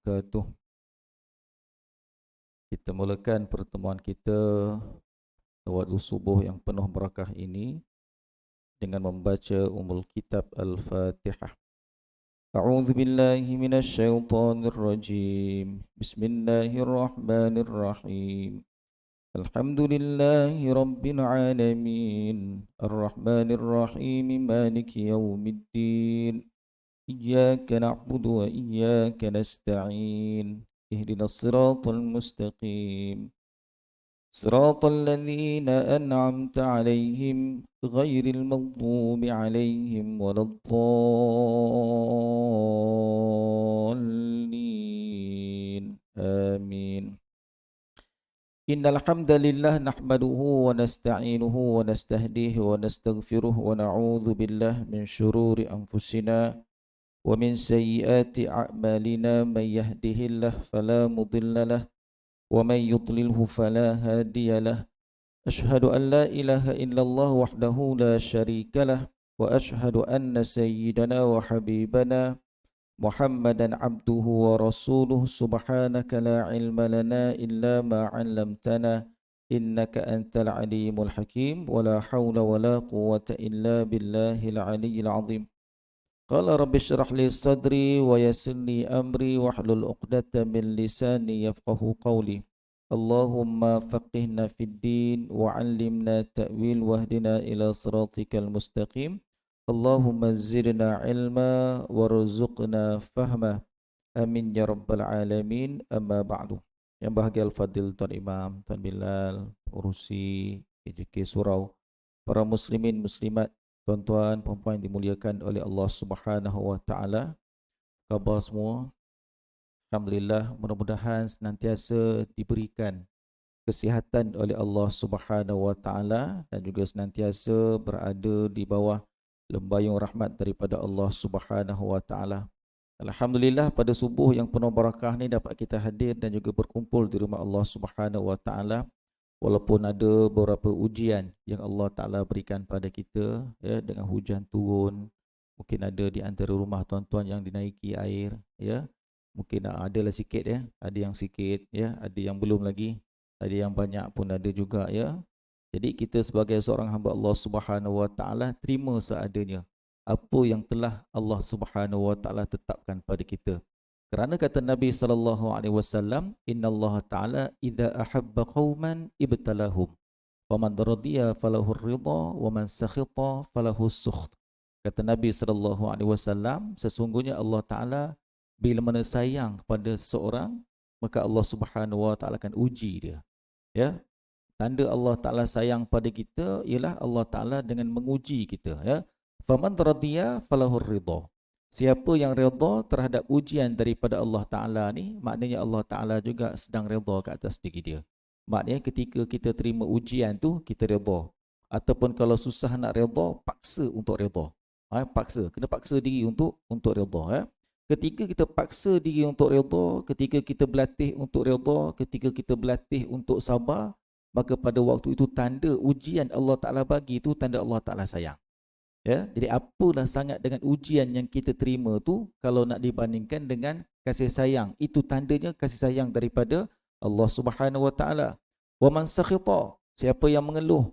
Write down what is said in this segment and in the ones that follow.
wabarakatuh. Kita mulakan pertemuan kita waktu subuh yang penuh barakah ini dengan membaca Kitab Al-Fatihah. A'udzu billahi minasyaitonir rajim. Bismillahirrahmanirrahim. Alhamdulillahi rabbil alamin. Arrahmanir rahim. Maliki yaumiddin. إياك نعبد وإياك نستعين اهدنا الصراط المستقيم صراط الذين أنعمت عليهم غير المغضوب عليهم ولا الضالين آمين إن الحمد لله نحمده ونستعينه ونستهديه ونستغفره ونعوذ بالله من شرور أنفسنا ومن سيئات أعمالنا من يهده الله فلا مضل له ومن يضلله فلا هادي له أشهد أن لا إله إلا الله وحده لا شريك له وأشهد أن سيدنا وحبيبنا محمدا عبده ورسوله سبحانك لا علم لنا إلا ما علمتنا إنك أنت العليم الحكيم ولا حول ولا قوة إلا بالله العلي العظيم قال رب اشرح لي صدري ويسر لي أمري واحلل عقدة من لساني يفقه قولي اللهم فقهنا في الدين وعلمنا التأويل واهدنا إلى صراطك المستقيم اللهم زدنا علما وارزقنا فهما آمين يا رب العالمين أما بعد. Yang bahagia Al-Fadil Tuan Imam, Tuan Bilal, Urusi, KJK Surau, para muslimin muslimat, tuan-tuan, puan-puan dimuliakan oleh Allah Subhanahu wa taala. Khabar semua? Alhamdulillah, mudah-mudahan senantiasa diberikan kesihatan oleh Allah Subhanahu wa taala dan juga senantiasa berada di bawah lembayung rahmat daripada Allah Subhanahu wa taala. Alhamdulillah, pada subuh yang penuh barakah ni dapat kita hadir dan juga berkumpul di rumah Allah Subhanahu wa taala. Walaupun ada beberapa ujian yang Allah Ta'ala berikan pada kita, ya, dengan hujan turun, mungkin ada di antara rumah tuan-tuan yang dinaiki air, ya, mungkin adalah sikit, ya, ada yang sikit, ya, ada yang belum lagi, ada yang banyak pun ada juga, ya. Jadi kita sebagai seorang hamba Allah Subhanahu Wa Ta'ala terima seadanya apa yang telah Allah Subhanahu Wa Ta'ala tetapkan pada kita. Kerana kata Nabi sallallahu alaihi wasallam, innallaha ta'ala idza ahabba qauman ibtalahum. Faman radiya falahu ridha wa man sakhita falahu sukht. Kata Nabi sallallahu alaihi wasallam, sesungguhnya Allah Taala bila mana sayang kepada seseorang, maka Allah Subhanahu wa taala akan uji dia. Ya. Tanda Allah Taala sayang pada kita ialah Allah Taala dengan menguji kita, ya. Faman radiya falahu ridha. Siapa yang redha terhadap ujian daripada Allah Ta'ala ni, maknanya Allah Ta'ala juga sedang redha ke atas diri dia. Maknanya ketika kita terima ujian tu, kita redha. Ataupun kalau susah nak redha, paksa untuk redha. Paksa, kena paksa diri untuk redha. Ketika kita paksa diri untuk redha, ketika kita berlatih untuk redha, ketika kita berlatih untuk sabar, maka pada waktu itu tanda ujian Allah Ta'ala bagi tu, tanda Allah Ta'ala sayang. Ya, jadi apalah sangat dengan ujian yang kita terima tu kalau nak dibandingkan dengan kasih sayang. Itu tandanya kasih sayang daripada Allah Subhanahu wa taala. Wa man sakhita, siapa yang mengeluh?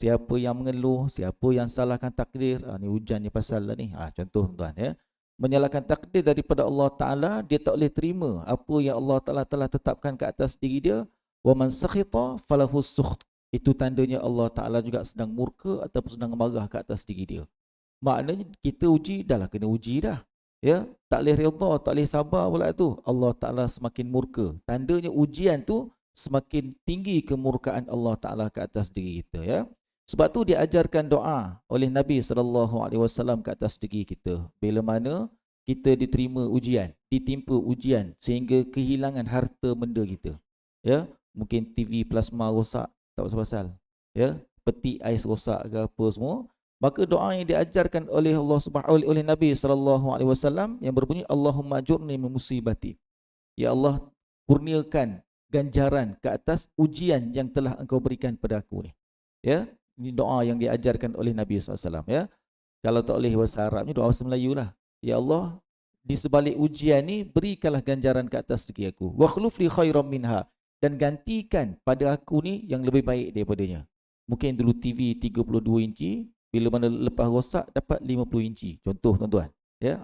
Siapa yang mengeluh, siapa yang salahkan takdir? Ni hujan ni pasal lah ni. Contoh tuan, ya. Menyalahkan takdir daripada Allah Taala, dia tak boleh terima apa yang Allah Taala telah tetapkan ke atas diri dia. Wa man sakhita falahu sukht. Itu tandanya Allah Ta'ala juga sedang murka ataupun sedang marah ke atas diri dia. Maknanya kita uji, dah lah kena uji dah. Ya, tak boleh redha, tak boleh sabar pula tu. Allah Ta'ala semakin murka. Tandanya ujian tu semakin tinggi kemurkaan Allah Ta'ala ke atas diri kita. Ya. Sebab tu diajarkan doa oleh Nabi SAW ke atas diri kita. Bila mana kita diterima ujian, ditimpa ujian sehingga kehilangan harta benda kita. Ya, mungkin TV plasma rosak, tak pasal-pasal, ya, peti ais rosak ke apa semua, maka doa yang diajarkan oleh Allah Subhanahu oleh Nabi sallallahu alaihi wasallam yang berbunyi Allahumma ajurni min musibati. Ya Allah, kurniakan ganjaran ke atas ujian yang telah Engkau berikan pada aku ni. Ya, ini doa yang diajarkan oleh Nabi sallallahu alaihi wasallam, ya. Kalau tak boleh bahasa Arabnya, doa bahasa Melayu lah. Ya Allah, di sebalik ujian ni berikanlah ganjaran ke atas rezeki aku. Wa khluf li khairam minha, dan gantikan pada aku ni yang lebih baik daripadanya. Mungkin dulu TV 32 inci, bila mana lepas rosak dapat 50 inci. Contoh tuan-tuan. Ya,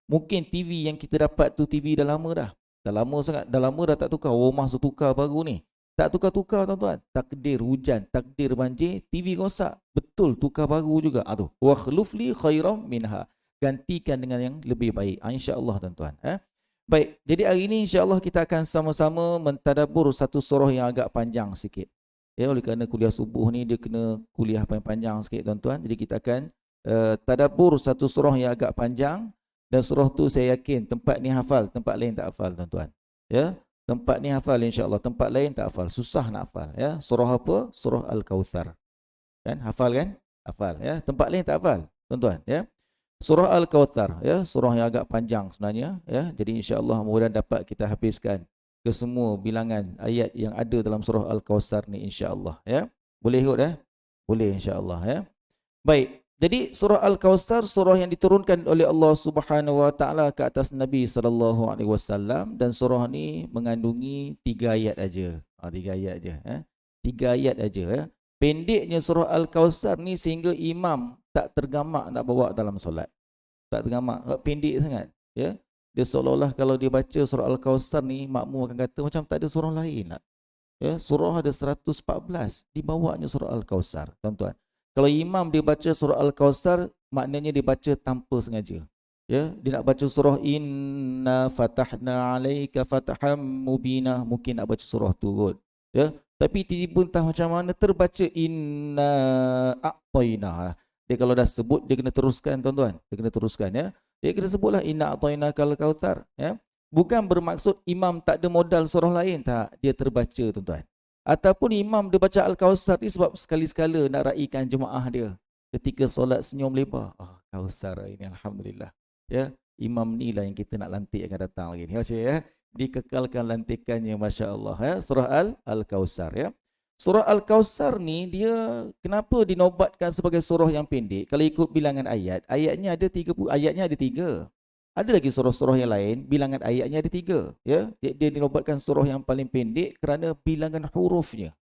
mungkin TV yang kita dapat tu TV dah lama dah. Dah lama sangat, dah lama dah tak tukar. Rumah tukar baru ni. Tak tukar-tukar tuan-tuan. Takdir hujan, takdir banjir, TV rosak. Betul, tukar baru juga. Tu. Wa khluf li khairam minha. Gantikan dengan yang lebih baik. InsyaAllah tuan-tuan. Baik, jadi hari ini insyaAllah kita akan sama-sama mentadabbur satu surah yang agak panjang sikit. Ya, oleh kerana kuliah subuh ni dia kena kuliah panjang sikit tuan-tuan. Jadi kita akan tadabbur satu surah yang agak panjang, dan surah tu saya yakin tempat ni hafal, tempat lain tak hafal tuan-tuan. Ya, tempat ni hafal insya-Allah, tempat lain tak hafal, susah nak hafal ya. Surah apa? Surah Al-Kautsar. Kan hafal kan? Hafal ya. Tempat lain tak hafal tuan-tuan ya. Surah Al-Kautsar ya, surah yang agak panjang sebenarnya ya. Jadi insya-Allah mudah-mudahan dapat kita habiskan ke semua bilangan ayat yang ada dalam surah Al-Kautsar ni insya-Allah ya. Boleh ikut ya? Boleh insya-Allah ya. Baik. Jadi surah Al-Kautsar surah yang diturunkan oleh Allah Subhanahu wa taala ke atas Nabi sallallahu alaihi wasallam, dan surah ni mengandungi 3 ayat aja. 3 ayat aja ya. 3 ayat aja ya. Pendeknya surah Al-Kautsar ni sehingga imam tak tergamak nak bawa dalam solat. Tak tergamak, pendek sangat ya. Dia seolah-olah kalau dia baca surah Al-Kautsar ni, makmum akan kata macam tak ada surah lain nak. Ya, surah ada 114, dibawanya surah Al-Kautsar tuan-tuan. Kalau imam dia baca surah Al-Kautsar, maknanya dia baca tanpa sengaja. Ya, dia nak baca surah Inna Fatahna Alaika Fataham Mubina, mungkin nak baca surah tu kot. Ya, tapi tiba-tiba entah macam mana terbaca Inna A'tayna. Dia kalau dah sebut dia kena teruskan tuan-tuan. Dia kena teruskan ya. Dia kena sebutlah Inna A'tayna Kal Kautsar ya. Bukan bermaksud imam tak ada modal surah lain, tak, dia terbaca tuan-tuan. Ataupun imam dia baca Al-Kautsar ni sebab sekali-sekala nak raikan jemaah dia ketika solat senyum lebar. Kautsar ini alhamdulillah. Ya, imam ni lah yang kita nak lantik akan datang lagi ni. Baca ya. Dikekalkan lantikannya masya-Allah ya. Surah Al-Kautsar ya. Surah Al-Kautsar ni dia kenapa dinobatkan sebagai surah yang pendek? Kalau ikut bilangan ayat, ayatnya ada 30, ayatnya ada 3. Ada lagi surah-surah yang lain, bilangan ayatnya ada 3. Ya? Dia dinobatkan surah yang paling pendek kerana bilangan hurufnya.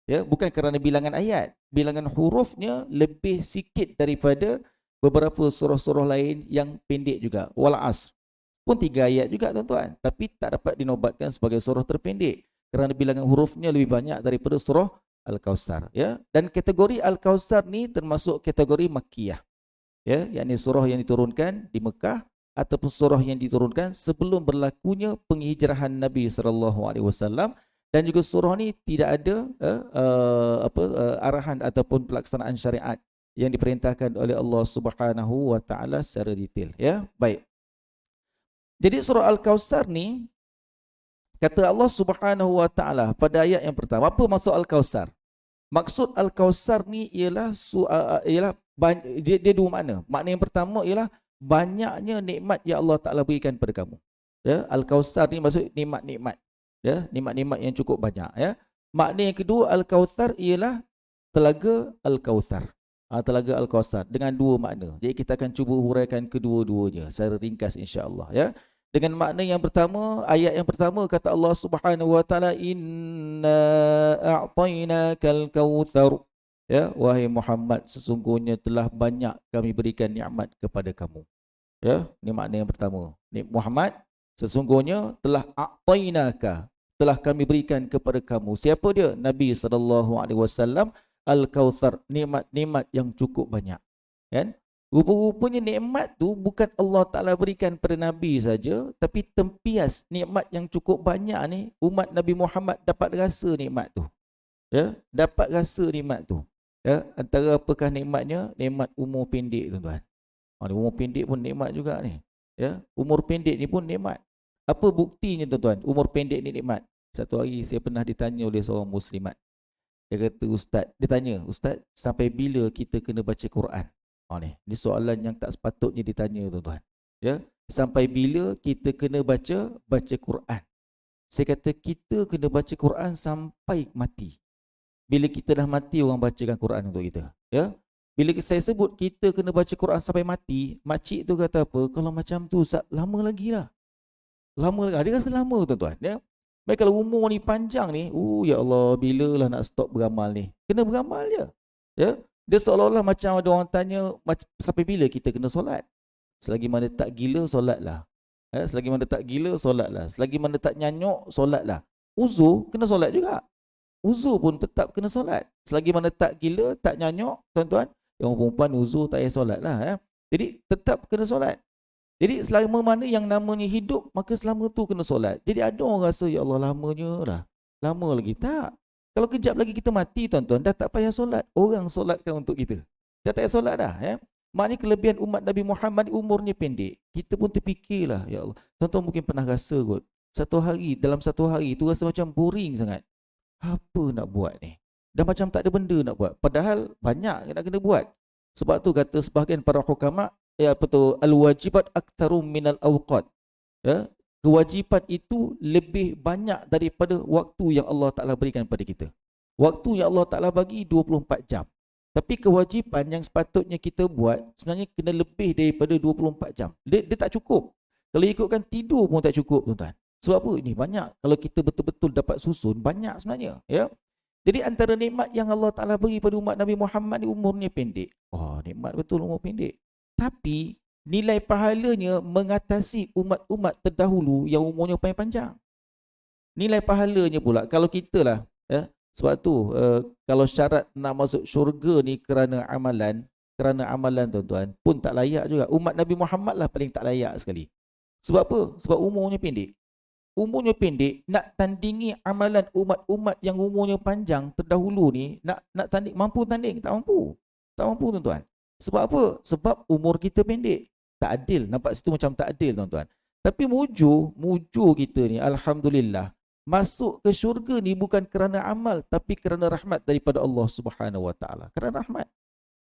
Ya? Bukan kerana bilangan ayat. Bilangan hurufnya lebih sikit daripada beberapa surah-surah lain yang pendek juga. Wal Asr pun 3 ayat juga tuan-tuan. Tapi tak dapat dinobatkan sebagai surah terpendek kerana bilangan hurufnya lebih banyak daripada surah Al-Kautsar. Ya? Dan kategori Al-Kautsar ni termasuk kategori Makkiyah. Ya? Yakni surah yang diturunkan di Mekah, ataupun surah yang diturunkan sebelum berlakunya penghijrahan Nabi SAW, dan juga surah ni tidak ada arahan ataupun pelaksanaan syariat yang diperintahkan oleh Allah Subhanahu wa taala secara detail ya. Baik. Jadi surah Al-Kautsar ni kata Allah Subhanahu wa taala pada ayat yang pertama, apa maksud Al-Kautsar? Maksud Al-Kautsar ni ialah dia dua makna. Makna yang pertama ialah banyaknya nikmat yang Allah Ta'ala berikan kepada kamu. Ya, Al-Kautsar ni maksud nikmat-nikmat. Ya, nikmat-nikmat yang cukup banyak. Ya. Makna yang kedua Al-Kautsar ialah telaga Al-Kautsar. Telaga Al-Kautsar dengan 2 makna. Jadi kita akan cuba huraikan kedua-duanya secara ringkas insya-Allah. Ya. Dengan makna yang pertama, ayat yang pertama kata Allah Subhanahu wa taala, Inna a'tainakal kautsar. Ya, wahai Muhammad, sesungguhnya telah banyak kami berikan nikmat kepada kamu. Ya, ini makna yang pertama. Muhammad, sesungguhnya telah a'tainaka, telah kami berikan kepada kamu. Siapa dia? Nabi SAW. Al-Kautsar, nikmat-nikmat yang cukup banyak. Kan? Rupa-rupanya nikmat tu bukan Allah Ta'ala berikan pada Nabi saja, tapi tempias nikmat yang cukup banyak ni, umat Nabi Muhammad dapat rasa nikmat tu. Ya, dapat rasa nikmat tu. Ya, antara apakah nikmatnya? Nikmat umur pendek tuan-tuan. Umur pendek pun nikmat juga ni. Ya, umur pendek ni pun nikmat. Apa buktinya tuan-tuan? Umur pendek ni nikmat. Satu hari saya pernah ditanya oleh seorang muslimat. Dia kata, Ustaz, dia tanya, Ustaz, sampai bila kita kena baca Quran? Ni soalan yang tak sepatutnya ditanya tuan-tuan. Ya, sampai bila kita kena baca Quran? Saya kata kita kena baca Quran sampai mati. Bila kita dah mati, orang bacakan Quran untuk kita. Ya, Bila saya sebut kita kena baca Quran sampai mati, makcik tu kata apa? Kalau macam tu Ustaz, lama lagi lah. Lama lagi. Dia rasa lama tuan-tuan. Ya? Baik kalau umur ni panjang ni, ya Allah, bilalah nak stop beramal ni? Kena beramal je. Ya? Dia seolah-olah macam ada orang tanya, sampai bila kita kena solat? Selagi mana tak gila, solatlah. Ya? Selagi mana tak gila, solatlah. Selagi mana tak nyanyuk, solatlah. Uzur, kena solat juga. Uzur pun tetap kena solat. Selagi mana tak gila, tak nyanyuk, tuan-tuan, yang perempuan uzur tak payah solat lah. Ya? Jadi tetap kena solat. Jadi selama mana yang namanya hidup, maka selama tu kena solat. Jadi ada orang rasa, ya Allah lamanya dah. Lama lagi. Tak. Kalau kejap lagi kita mati tuan-tuan, dah tak payah solat. Orang solatkan untuk kita. Dah tak payah solat dah. Ya? Maknanya kelebihan umat Nabi Muhammad umurnya pendek. Kita pun terfikirlah, ya Allah. Tuan-tuan mungkin pernah rasa kot. Dalam satu hari tu rasa macam boring sangat. Apa nak buat ni? Dah macam tak ada benda nak buat. Padahal banyak yang nak kena buat. Sebab tu kata sebahagian para hukama, ya betul, al-wajibat aktsarum minal awqat. Ya, kewajipan itu lebih banyak daripada waktu yang Allah Taala berikan pada kita. Waktu yang Allah Taala bagi 24 jam. Tapi kewajipan yang sepatutnya kita buat sebenarnya kena lebih daripada 24 jam. Dia tak cukup. Kalau ikutkan tidur pun tak cukup, tuan-tuan. Sebab apa? Ini banyak. Kalau kita betul-betul dapat susun, banyak sebenarnya, ya. Jadi antara nikmat yang Allah Taala beri pada umat Nabi Muhammad ni umurnya pendek. Oh, nikmat betul umur pendek. Tapi nilai pahalanya mengatasi umat-umat terdahulu yang umurnya paling panjang. Nilai pahalanya pula kalau kita lah, ya. Sebab tu kalau syarat nak masuk syurga ni kerana amalan tuan-tuan pun tak layak juga. Umat Nabi Muhammad lah paling tak layak sekali. Sebab apa? Sebab umurnya pendek. Umurnya pendek, nak tandingi amalan umat-umat yang umurnya panjang terdahulu ni, nak tanding, mampu tanding? Tak mampu. Tak mampu tuan-tuan. Sebab apa? Sebab umur kita pendek. Tak adil. Nampak situ macam tak adil tuan-tuan. Tapi mujur kita ni, alhamdulillah, masuk ke syurga ni bukan kerana amal, tapi kerana rahmat daripada Allah Subhanahu Wa Taala. Kerana rahmat.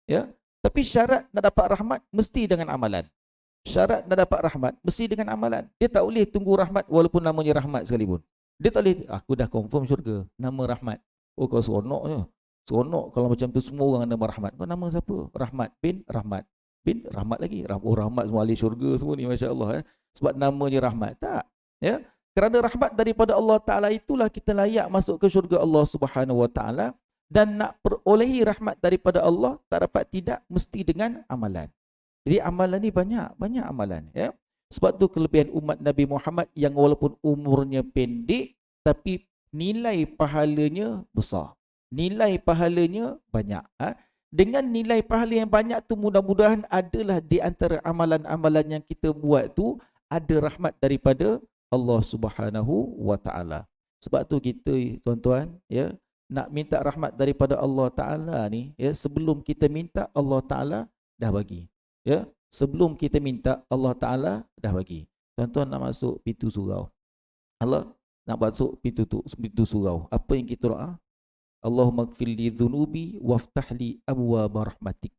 Ya. Tapi syarat nak dapat rahmat mesti dengan amalan. Syarat nak dapat rahmat mesti dengan amalan. Dia tak boleh tunggu rahmat walaupun namanya rahmat sekalipun. Dia tak boleh, aku dah confirm syurga, nama rahmat. Oh kau seronoknya. Seronok kalau macam tu semua orang nama rahmat. Kau nama siapa? Rahmat bin Rahmat. Bin Rahmat lagi. Oh rahmat semua ahli syurga semua ni, masya-Allah. Sebab namanya rahmat. Tak. Ya. Kerana rahmat daripada Allah Taala itulah kita layak masuk ke syurga Allah Subhanahu Wa Taala, dan nak perolehi rahmat daripada Allah tak dapat tidak mesti dengan amalan. Jadi amalan ni banyak amalan, ya. Sebab tu kelebihan umat Nabi Muhammad yang walaupun umurnya pendek tapi nilai pahalanya besar. Nilai pahalanya banyak. Dengan nilai pahala yang banyak tu mudah-mudahan adalah di antara amalan-amalan yang kita buat tu ada rahmat daripada Allah Subhanahu Wa Taala. Sebab tu kita tuan-tuan, ya, nak minta rahmat daripada Allah Taala ni, ya, sebelum kita minta Allah Taala dah bagi. Ya, sebelum kita minta Allah Taala dah bagi. Tuan-tuan nak masuk pintu surau. Allah nak masuk pintu surau. Apa yang kita doa? Allahumma ighfir li dhunubi waftah li abwaab rahmatik.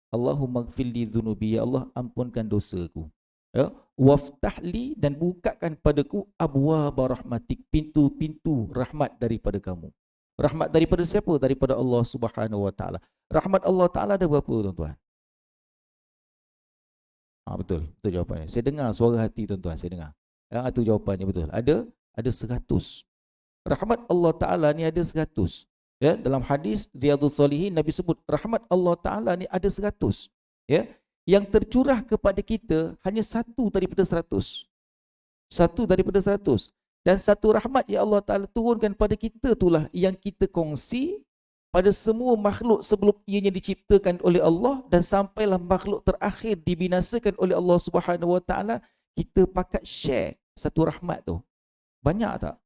Allahumma ighfir li dhunubi, ya Allah ampunkan dosaku. Ya, waftah li, dan bukakan padaku abwaab rahmatik, pintu-pintu rahmat daripada kamu. Rahmat daripada siapa? Daripada Allah Subhanahu Wa Taala. Rahmat Allah Taala ada berapa tuan-tuan? Betul jawapannya. Saya dengar suara hati tuan-tuan, saya dengar. Itu jawapannya betul. Ada 100. Rahmat Allah Taala ni ada 100. Ya, dalam hadis Riyadhus Shalihin Nabi sebut rahmat Allah Taala ni ada 100. Ya, yang tercurah kepada kita hanya 1 daripada 100. 1 daripada 100. Dan satu rahmat yang Allah Taala turunkan pada kita itulah yang kita kongsi pada semua makhluk sebelum ianya diciptakan oleh Allah, dan sampailah makhluk terakhir dibinasakan oleh Allah Subhanahu Wa Taala, kita pakat share satu rahmat tu. Banyak tak?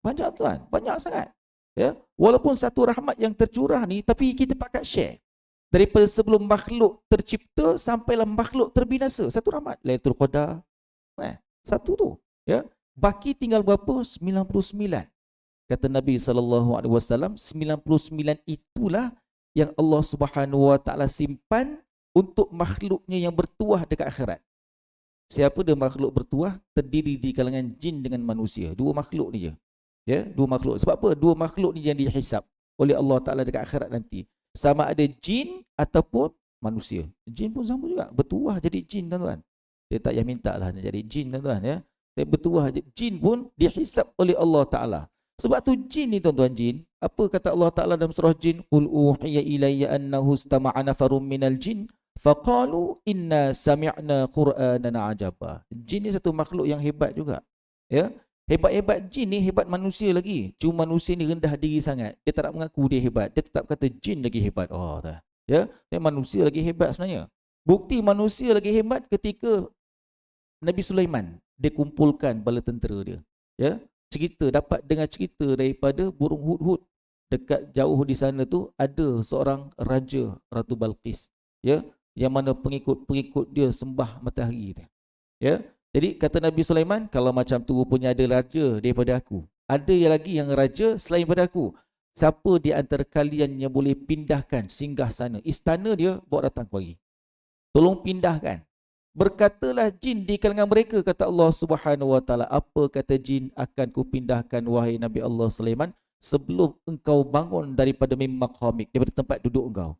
Banyak tuan, banyak sangat. Ya, walaupun satu rahmat yang tercurah ni, tapi kita pakat share. Daripada sebelum makhluk tercipta sampailah makhluk terbinasa, satu rahmat. Lailatul Qadar. Satu tu, ya. Baki tinggal berapa? 99. Kata Nabi SAW, 99 itulah yang Allah Subhanahu Wa Taala simpan untuk makhluknya yang bertuah dekat akhirat. Siapa dia makhluk bertuah? Terdiri di kalangan jin dengan manusia. 2 makhluk ni je. Ya, 2 makhluk. Sebab apa? 2 makhluk ni yang dihisap oleh Allah Taala dekat akhirat nanti. sama ada jin ataupun manusia. Jin pun sama juga, bertuah jadi jin tuan-tuan. Dia tak payah minta lah dia jadi jin tuan-tuan ya. Dia bertuah jin pun dihisap oleh Allah Ta'ala. Sebab tu jin ni tuan-tuan, jin, apa kata Allah Ta'ala dalam surah jin? Qul uhiya ilayya annahu istama'a nafarum minal jin faqalu inna sami'na qur'anan ajaba. Jin ni satu makhluk yang hebat juga. Ya. Hebat-hebat jin ni hebat manusia lagi. Cuma manusia ni rendah diri sangat. Dia tak nak mengaku dia hebat. Dia tetap kata jin lagi hebat. Oh, tak. Ya, dia manusia lagi hebat sebenarnya. Bukti manusia lagi hebat ketika Nabi Sulaiman dia kumpulkan bala tentera dia. Ya, dapat dengar cerita daripada burung hudhud. Dekat jauh di sana tu ada seorang raja, Ratu Balqis. Ya, yang mana pengikut-pengikut dia sembah matahari dia. Ya. Jadi kata Nabi Sulaiman, kalau macam tu punya ada raja daripada aku. Ada yang lagi yang raja selain daripada aku. Siapa di antara kalian yang boleh pindahkan singgah sana? Istana dia bawa datang pagi. Tolong pindahkan. Berkatalah jin di kalangan mereka, kata Allah Subhanahu Wa Taala. Apa kata jin akan kupindahkan wahai Nabi Allah Sulaiman sebelum engkau bangun daripada maqamik, daripada tempat duduk engkau.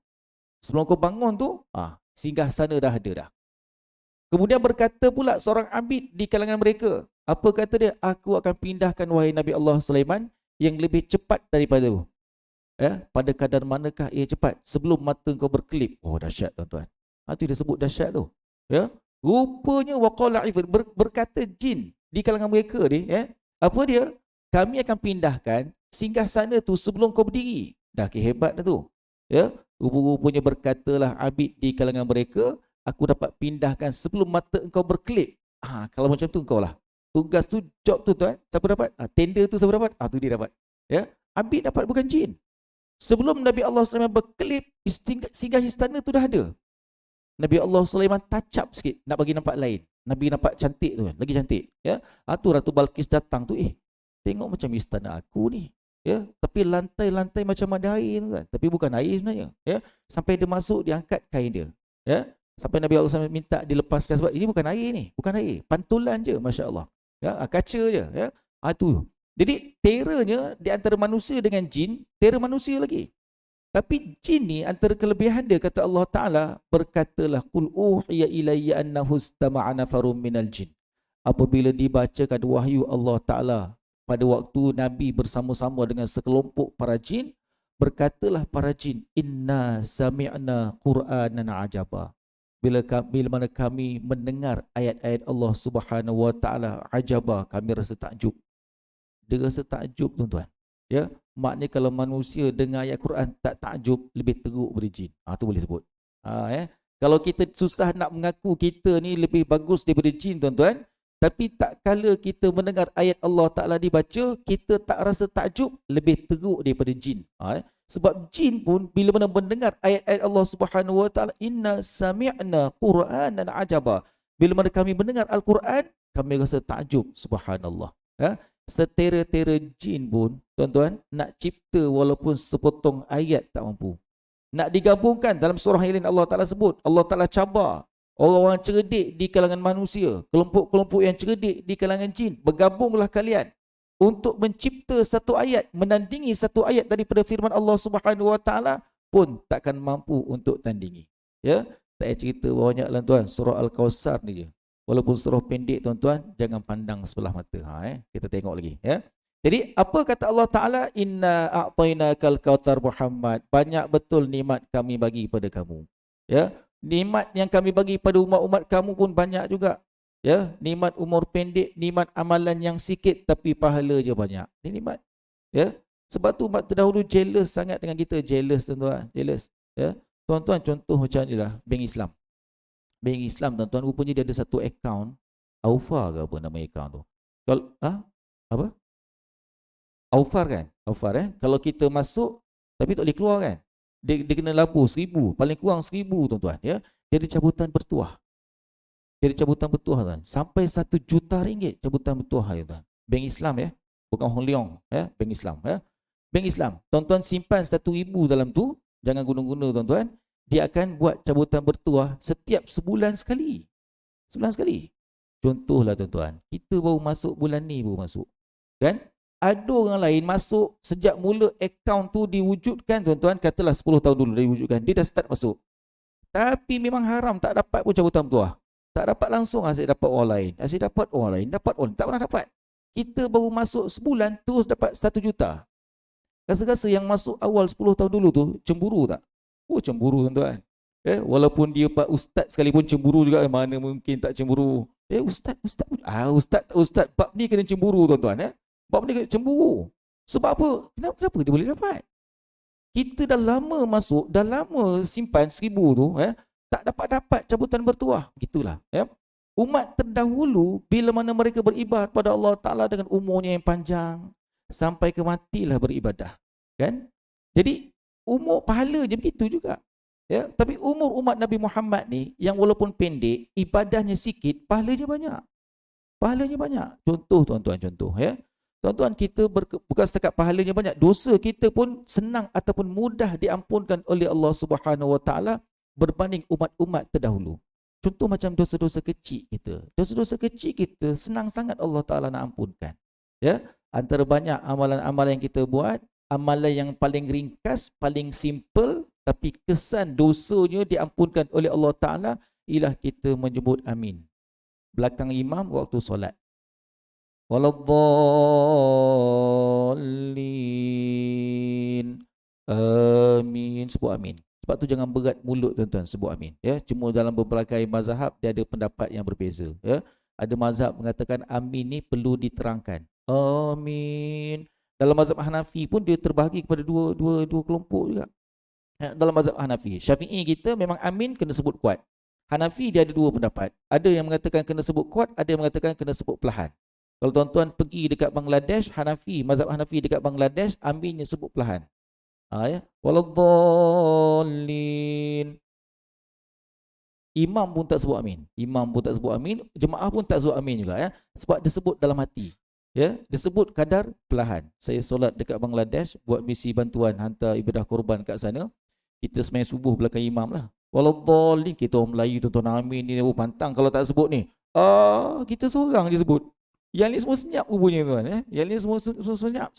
Sebelum kau bangun tu, singgah sana dah ada dah. Kemudian berkata pula seorang abid di kalangan mereka. Apa kata dia? Aku akan pindahkan wahai Nabi Allah Sulaiman yang lebih cepat daripada tu. Ya, pada kadar manakah ia cepat? Sebelum mata kau berkelip. Oh, dahsyat tuan-tuan. Itu dia sebut dahsyat tu. Ya. Rupanya waqala ifrit, berkata jin di kalangan mereka ni, ya. Apa dia? Kami akan pindahkan singgah sana tu sebelum kau berdiri. Dah hebat dah tu. Ya. Rupanya berkatalah abid di kalangan mereka, aku dapat pindahkan sebelum mata engkau berkelip. Kalau macam tu engkau lah. Tugas tu, job tu tuan, siapa dapat? Tender tu siapa dapat? Tu dia dapat. Ya, abid dapat, bukan jin. Sebelum Nabi Allah Sulaiman berkelip, singgah istana tu dah ada. Nabi Allah Sulaiman touch up sikit, nak bagi nampak lain. Nabi nampak cantik tu kan, lagi cantik. Ya, tu Ratu Balqis datang tu, tengok macam istana aku ni. Ya, tapi lantai-lantai macam ada air tu kan. Tapi bukan air sebenarnya. Ya, sampai dia masuk, dia angkat kain dia. Ya, sampai Nabi Allah Sulaiman minta dilepaskan sebab ini bukan air ni, bukan air, pantulan je, masya-Allah. Ya, kaca je. Ya, tu. Jadi terornya di antara manusia dengan jin, teror manusia lagi. Tapi jin ni antara kelebihan dia, kata Allah Ta'ala, berkatalah qul uhiya ilayya annahu istama'a nafarum minal jin. Apabila dibacakan wahyu Allah Ta'ala pada waktu Nabi bersama-sama dengan sekelompok para jin, berkatalah para jin, inna sami'na qur'anan ajaba. Bila mana kami mendengar ayat-ayat Allah Subhanahu Wa Ta'ala, ajaba, kami rasa takjub. Dia rasa takjub tuan-tuan. Ya, maknanya kalau manusia dengar ayat Quran tak takjub, lebih teruk daripada jin. Tu boleh sebut. Kalau kita susah nak mengaku kita ni lebih bagus daripada jin tuan-tuan, tapi tak kala kita mendengar ayat Allah Ta'ala dibaca, kita tak rasa takjub, lebih teruk daripada jin. Sebab jin pun bila mana mendengar ayat-ayat Allah Subhanahu Wa Ta'ala, inna sami'na qur'anan ajaba. Bila mana kami mendengar Al-Quran, kami rasa takjub, subhanallah. Setera-tera jin pun, tuan-tuan, nak cipta walaupun sepotong ayat tak mampu. Nak digabungkan dalam surah yang lain Allah Ta'ala sebut, Allah Ta'ala cabar orang-orang cerdik di kalangan manusia, kelompok-kelompok yang cerdik di kalangan jin, bergabunglah kalian untuk mencipta satu ayat, menandingi satu ayat daripada firman Allah Subhanahu Wa Ta'ala pun takkan mampu untuk tandingi. Ya, tak payah cerita banyaklah tuan, surah Al-Kawthar ni je. Walaupun surah pendek tuan-tuan, jangan pandang sebelah mata. Kita tengok lagi. Ya. Jadi apa kata Allah Ta'ala? Inna a'tainakal kautsar Muhammad. Banyak betul nikmat kami bagi pada kamu. Ya. Nikmat yang kami bagi pada umat-umat kamu pun banyak juga. Ya. Nikmat umur pendek, nikmat amalan yang sikit tapi pahala je banyak. Ini nikmat. Ya. Sebab tu umat terdahulu jealous sangat dengan kita. Jealous tuan-tuan. Jealous. Ya. Tuan-tuan, contoh macam inilah Bank Islam. Bank Islam tuan-tuan, rupanya dia ada satu akaun, Aufar ke apa nama akaun tu? Kalau apa? Aufar kan? Aufar Kalau kita masuk tapi tak boleh keluar kan? Dia kena labur 1,000, paling kurang 1,000 tuan-tuan, ya. Dia ada cabutan bertuah. Dia ada cabutan bertuah tuan. Sampai 1 juta ringgit cabutan bertuah ya tuan. Bank Islam ya, bukan Hong Leong ya, Bank Islam ya. Bank Islam. Tuan-tuan simpan 1,000 dalam tu, jangan guna-guna tuan-tuan. Dia akan buat cabutan bertuah setiap sebulan sekali. Sebulan sekali. Contohlah tuan-tuan, kita baru masuk bulan ni baru masuk. Kan? Ada orang lain masuk sejak mula akaun tu diwujudkan, tuan-tuan, katalah 10 tahun dulu diwujudkan, dia dah start masuk. Tapi memang haram, tak dapat pun cabutan bertuah. Tak dapat langsung, asyik dapat orang lain. Asyik dapat orang lain, dapat orang, tak pernah dapat. Kita baru masuk sebulan, terus dapat 1 juta. Rasa-rasa yang masuk awal 10 tahun dulu tu, cemburu tak? Oh, cemburu, tuan-tuan. Walaupun dia Pak Ustaz sekalipun cemburu juga, mana mungkin tak cemburu. Ustaz, bab ni kena cemburu, tuan-tuan. Bab ni kena cemburu. Sebab apa? Kenapa dia boleh dapat? Kita dah lama masuk, dah lama simpan 1000 tu, tak dapat cabutan bertuah. Gitulah. Umat terdahulu, bila mana mereka beribadah pada Allah Ta'ala dengan umurnya yang panjang, sampai ke matilah beribadah. Kan? Jadi, umur pahala je begitu juga. Tapi umur umat Nabi Muhammad ni, yang walaupun pendek, ibadahnya sikit, pahalanya banyak. Pahalanya banyak. Contoh, tuan-tuan, contoh. Tuan-tuan, kita bukan setakat pahalanya banyak, dosa kita pun senang ataupun mudah diampunkan oleh Allah Subhanahu Wa Taala berbanding umat-umat terdahulu. Contoh macam dosa-dosa kecil kita. Dosa-dosa kecil kita senang sangat Allah Taala nak ampunkan. Antara banyak amalan-amalan yang kita buat, amalan yang paling ringkas, paling simple, tapi kesan dosanya diampunkan oleh Allah Taala ialah kita menyebut amin belakang imam waktu solat. Waladdallin. Amin. Sebut amin. Sebab tu jangan berat mulut, tuan-tuan, sebut amin. Cuma dalam beberapa mazhab dia ada pendapat yang berbeza. Ada mazhab mengatakan amin ni perlu diterangkan. Amin. Dalam mazhab Hanafi pun dia terbahagi kepada dua kelompok juga. Dalam mazhab Hanafi, Syafi'i kita memang amin kena sebut kuat. Hanafi dia ada dua pendapat. Ada yang mengatakan kena sebut kuat, ada yang mengatakan kena sebut perlahan. Kalau tuan-tuan pergi dekat Bangladesh, mazhab Hanafi dekat Bangladesh, aminnya sebut perlahan. Waladdallin. Imam pun tak sebut amin. Jemaah pun tak sebut amin juga. Sebab dia sebut dalam hati. Dia sebut kadar perlahan. Saya solat dekat Bangladesh, buat misi bantuan, hantar ibadah korban kat sana. Kita sembahyang subuh belakang imam lah. Waladdallin, kita orang Melayu, tuan-tuan, amin ni pantang kalau tak sebut ni. Kita seorang je sebut. Yang ni semua senyap rupanya, tuan. Yang ni semua senyap.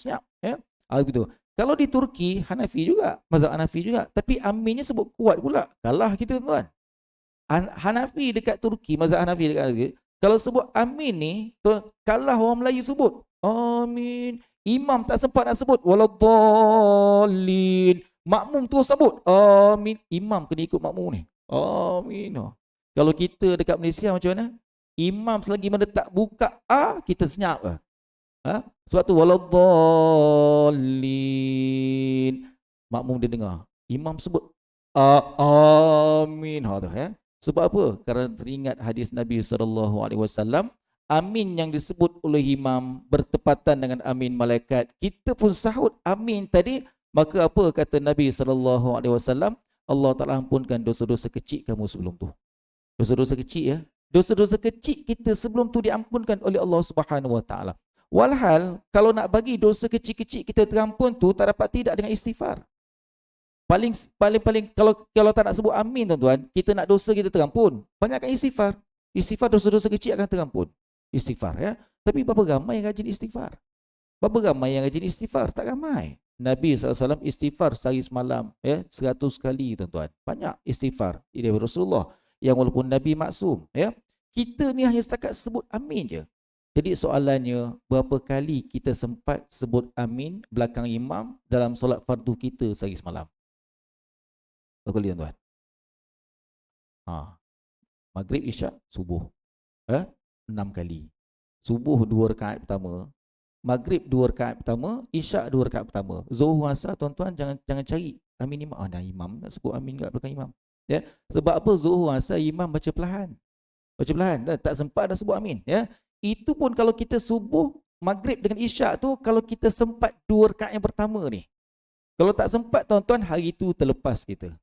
Begitu. Kalau di Turki, Hanafi juga, mazhab Hanafi juga, tapi aminnya sebut kuat pula. Kalah kita, tuan. Hanafi dekat Turki, mazhab Hanafi dekat Turki, kalau sebut amin ni, tuan, kalah orang Melayu sebut. Amin. Imam tak sempat nak sebut waladdallin. Makmum terus sebut amin. Imam kena ikut makmum ni. Amin. Kalau kita dekat Malaysia macam mana? Imam selagi mana tak buka kita senyap ke? Sebab tu waladdallin. Makmum dia dengar. Imam sebut amin. Sebab apa? Kerana teringat hadis Nabi SAW, amin yang disebut oleh imam bertepatan dengan amin malaikat. Kita pun sahut amin tadi, maka apa kata Nabi SAW? Allah Ta'ala ampunkan dosa-dosa kecil kamu sebelum tu. Dosa-dosa kecil, dosa-dosa kecil kita sebelum tu diampunkan oleh Allah Subhanahu Wa Ta'ala. Walhal, kalau nak bagi dosa kecil-kecil kita terampun tu, tak dapat tidak dengan istighfar. Paling kalau tak nak sebut amin, tuan-tuan, kita nak dosa kita terampun, banyakkan istighfar. Istighfar, dosa-dosa kecil akan terampun. Istighfar, Tapi berapa ramai yang rajin istighfar? Berapa ramai yang rajin istighfar? Tak ramai. Nabi SAW istighfar sehari semalam, 100 kali, tuan-tuan. Banyak istighfar. Ini Rasulullah yang walaupun Nabi maksum, kita ni hanya setakat sebut amin je. Jadi soalannya, berapa kali kita sempat sebut amin belakang imam dalam solat fardu kita sehari semalam? Berapa kali, tuan-tuan? Maghrib, Isyak, Subuh. 6 kali. Subuh 2 rakaat pertama, Maghrib 2 rakaat pertama, Isyak 2 rakaat pertama. Zuhur, Asar, tuan-tuan, jangan cari amin imam. Imam nak sebut amin kat belakang imam. Sebab apa? Zuhur, Asar, imam baca perlahan. Tak sempat dah sebut amin. Itu pun kalau kita subuh, Maghrib dengan Isyak tu, kalau kita sempat 2 rakaat yang pertama ni. Kalau tak sempat, tuan-tuan, hari tu terlepas kita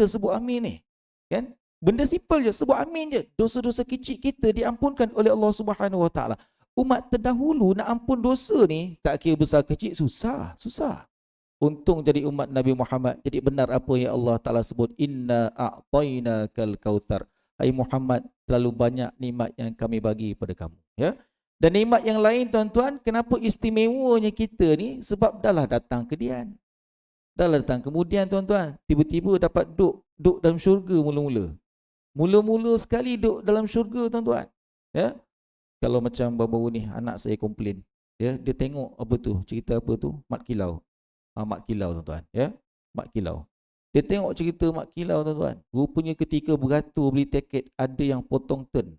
sebut amin ni. Kan? Benda simple je, sebut amin je. Dosa-dosa kecil kita diampunkan oleh Allah Subhanahu Wa Ta'ala. Umat terdahulu nak ampun dosa ni, tak kira besar kecil, susah. Untung jadi umat Nabi Muhammad, jadi benar apa yang Allah Ta'ala sebut, inna a'tainakal kautsar. Hai Muhammad, terlalu banyak nikmat yang kami bagi pada kamu. Dan nikmat yang lain tuan-tuan, kenapa istimewanya kita ni? Sebab dah lah datang ke Dian. Dah lah datang. Kemudian tuan-tuan, tiba-tiba dapat duduk dalam syurga mula-mula. Mula-mula sekali duduk dalam syurga tuan-tuan. Ya. Kalau macam baru-baru ni anak saya komplain, ya, dia tengok apa tu, cerita apa tu, Mat Kilau. Mat Kilau tuan-tuan, ya. Mat Kilau. Dia tengok cerita Mat Kilau tuan-tuan. Rupanya ketika beratur beli tiket ada yang potong turn.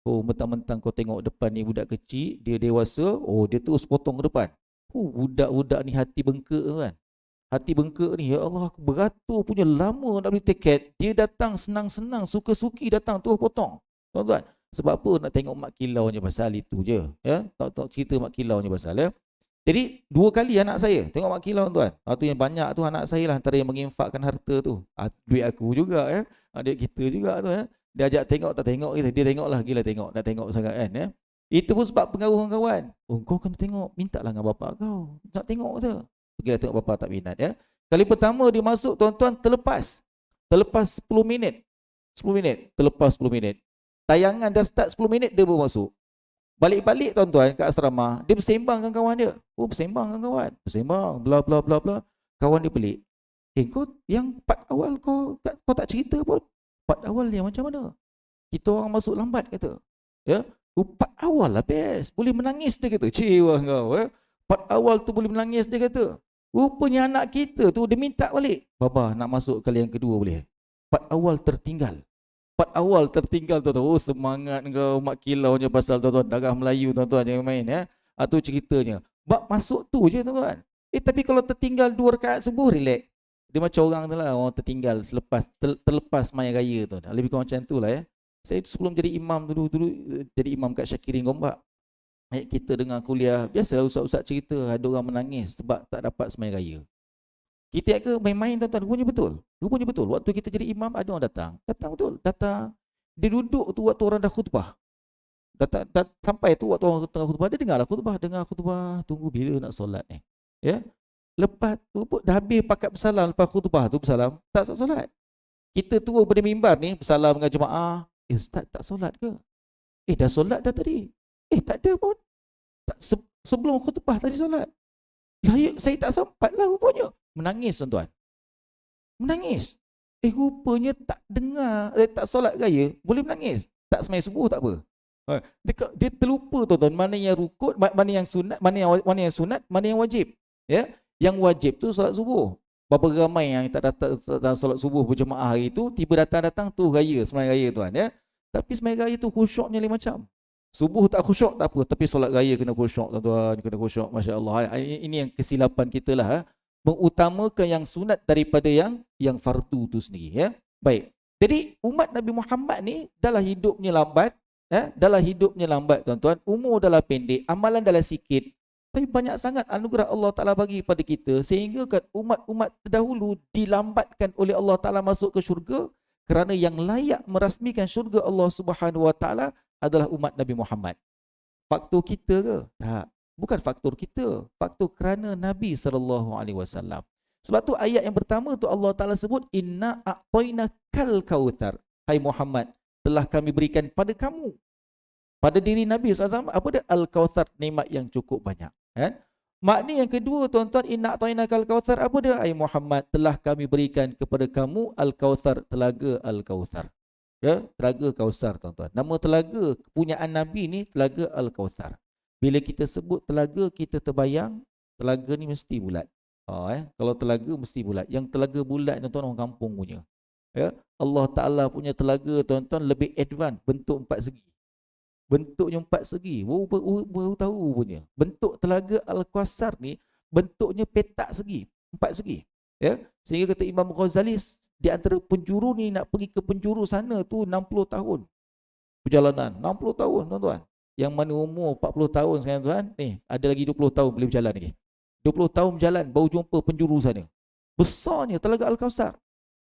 Oh, mentang-mentang kau tengok depan ni budak kecil, dia dewasa, oh dia terus potong ke depan. Budak-budak ni hati bengkak tuan. Hati bengkak ni, ya Allah, aku beratur punya lama nak beli tiket. Dia datang senang-senang, suka-suki datang terus potong. Tuan-tuan, sebab apa nak tengok Mat Kilau je pasal itu je, ya. Tak cerita Mat Kilau je pasal, ya. Jadi 2 kali anak saya tengok Mat Kilau tuan. Tu yang banyak tu anak saya lah antara yang menginfakkan harta tu. Duit aku juga, ya. Duit kita juga tu, ya. Dia ajak tengok tak tengok kita, dia tengok lah, gila tengok, nak tengok sangat kan, ya. Itu pun sebab pengaruh kawan. Oh, kau kena tengok, mintalah dengan bapak kau. Nak tengok tu. Pergilah tengok bapak tak minat, ya. Kali pertama dia masuk tuan-tuan terlepas 10 minit. 10 minit, terlepas 10 minit. Tayangan dah start 10 minit dia baru masuk. Balik-balik tuan-tuan ke asrama, dia bersembang dengan kawan dia. Oh, bersembang dengan kawan. Bersembang, bla bla bla bla. Kawan dia pelik. Kau yang part awal kau tak cerita pun. Part awal dia macam mana? Kita orang masuk lambat kata. Ya. Part awal lah best. Boleh menangis dia kata. Cewa kau, ya. Part awal tu boleh menangis dia kata. Rupanya anak kita tu dia minta balik. Baba nak masuk kali yang kedua boleh. Part awal tertinggal. Part awal tertinggal tuan-tuan. Oh, semangat kau Mat Kilau nya pasal tuan-tuan darah Melayu tuan-tuan jangan main, ya. Itu ceritanya. Bab masuk tu je tuan-tuan. Tapi kalau tertinggal 2 rakaat subuh relax. Dia macam orang tu lah, orang tertinggal selepas terlepas maya raya tu. Lebih kurang macam tu lah, ya. Saya sebelum jadi imam dulu jadi imam kat Syakirin Gombak. Kita dengar kuliah, biasalah ustaz-ustaz cerita ada orang menangis sebab tak dapat sembahyang raya. Kita ke main-main tuan-tuan, rupanya betul. Waktu kita jadi imam ada orang datang betul, datang. Dia duduk tu waktu orang dah khutbah. Sampai tu waktu orang tengah khutbah, dia dengar khutbah, tunggu bila nak solat ni. Ya. Lepas tu dah habis pakat bersalam, lepas khutbah tu bersalam, tak solat. Kita turun pada mimbar ni bersalam dengan jemaah. Ustaz tak solat ke? Dah solat dah tadi. Tak ada pun. Sebelum khutbah tadi solat. Saya tak sempat lah rupanya. Menangis tuan-tuan. Menangis. Rupanya tak dengar, tak solat raya, boleh menangis. Tak sembahyang subuh tak apa. Dia terlupa tuan-tuan, mana yang rukuk, mana yang sunat, mana yang sunat, mana yang wajib. Ya, yang wajib tu solat subuh. Berapa ramai yang tak datang solat subuh berjemaah hari tu, tiba datang tu raya, sembahyang raya tuan, ya. Tapi sembahyang raya tu khusyuknya lain macam. Subuh tak khusyuk tak apa, tapi solat raya kena khusyuk tuan-tuan, kena khusyuk, masya-Allah. Ini yang kesilapan kita lah, mengutamakan yang sunat daripada yang fardu tu sendiri, ya. Baik. Jadi umat Nabi Muhammad ni dalam hidupnya lambat, ya, dalam hidupnya lambat tuan-tuan, umur dalam pendek, amalan dalam sikit, tapi banyak sangat anugerah Allah Taala bagi pada kita sehingga kan umat-umat terdahulu dilambatkan oleh Allah Taala masuk ke syurga kerana yang layak merasmikan syurga Allah Subhanahu Wa Taala adalah umat Nabi Muhammad. Faktor kita ke? Tak. Bukan faktor kita, faktor kerana Nabi SAW. Sebab tu ayat yang pertama tu Allah Ta'ala sebut, Inna a'tainakal kautsar. Hai Muhammad, telah kami berikan pada kamu, pada diri Nabi SAW, apa dia? Al-Kautsar, nikmat yang cukup banyak. Kan? Makna yang kedua tuan-tuan, Inna a'tainakal kautsar, apa dia? Hai Muhammad, telah kami berikan kepada kamu Al-Kautsar, telaga Al-Kautsar. Ya, telaga Kautsar tuan-tuan. Nama telaga kepunyaan Nabi ni telaga Al-Kautsar. Bila kita sebut telaga, kita terbayang telaga ni mesti bulat. Kalau telaga mesti bulat. Yang telaga bulat tuan-tuan orang kampung punya. Ya, Allah Ta'ala punya telaga tuan-tuan lebih advance, bentuk 4 segi. Bentuknya 4 segi. Baru tahu punya. Bentuk telaga Al-Kautsar ni bentuknya petak segi, 4 segi. Ya, sehingga kata Imam Ghazali, di antara penjuru ni nak pergi ke penjuru sana tu 60 tahun perjalanan. 60 tahun tuan-tuan. Yang mana umur 40 tahun sekarang tuan, ni ada lagi 20 tahun boleh berjalan lagi. 20 tahun berjalan baru jumpa penjuru sana. Besarnya telaga Al-Kautsar.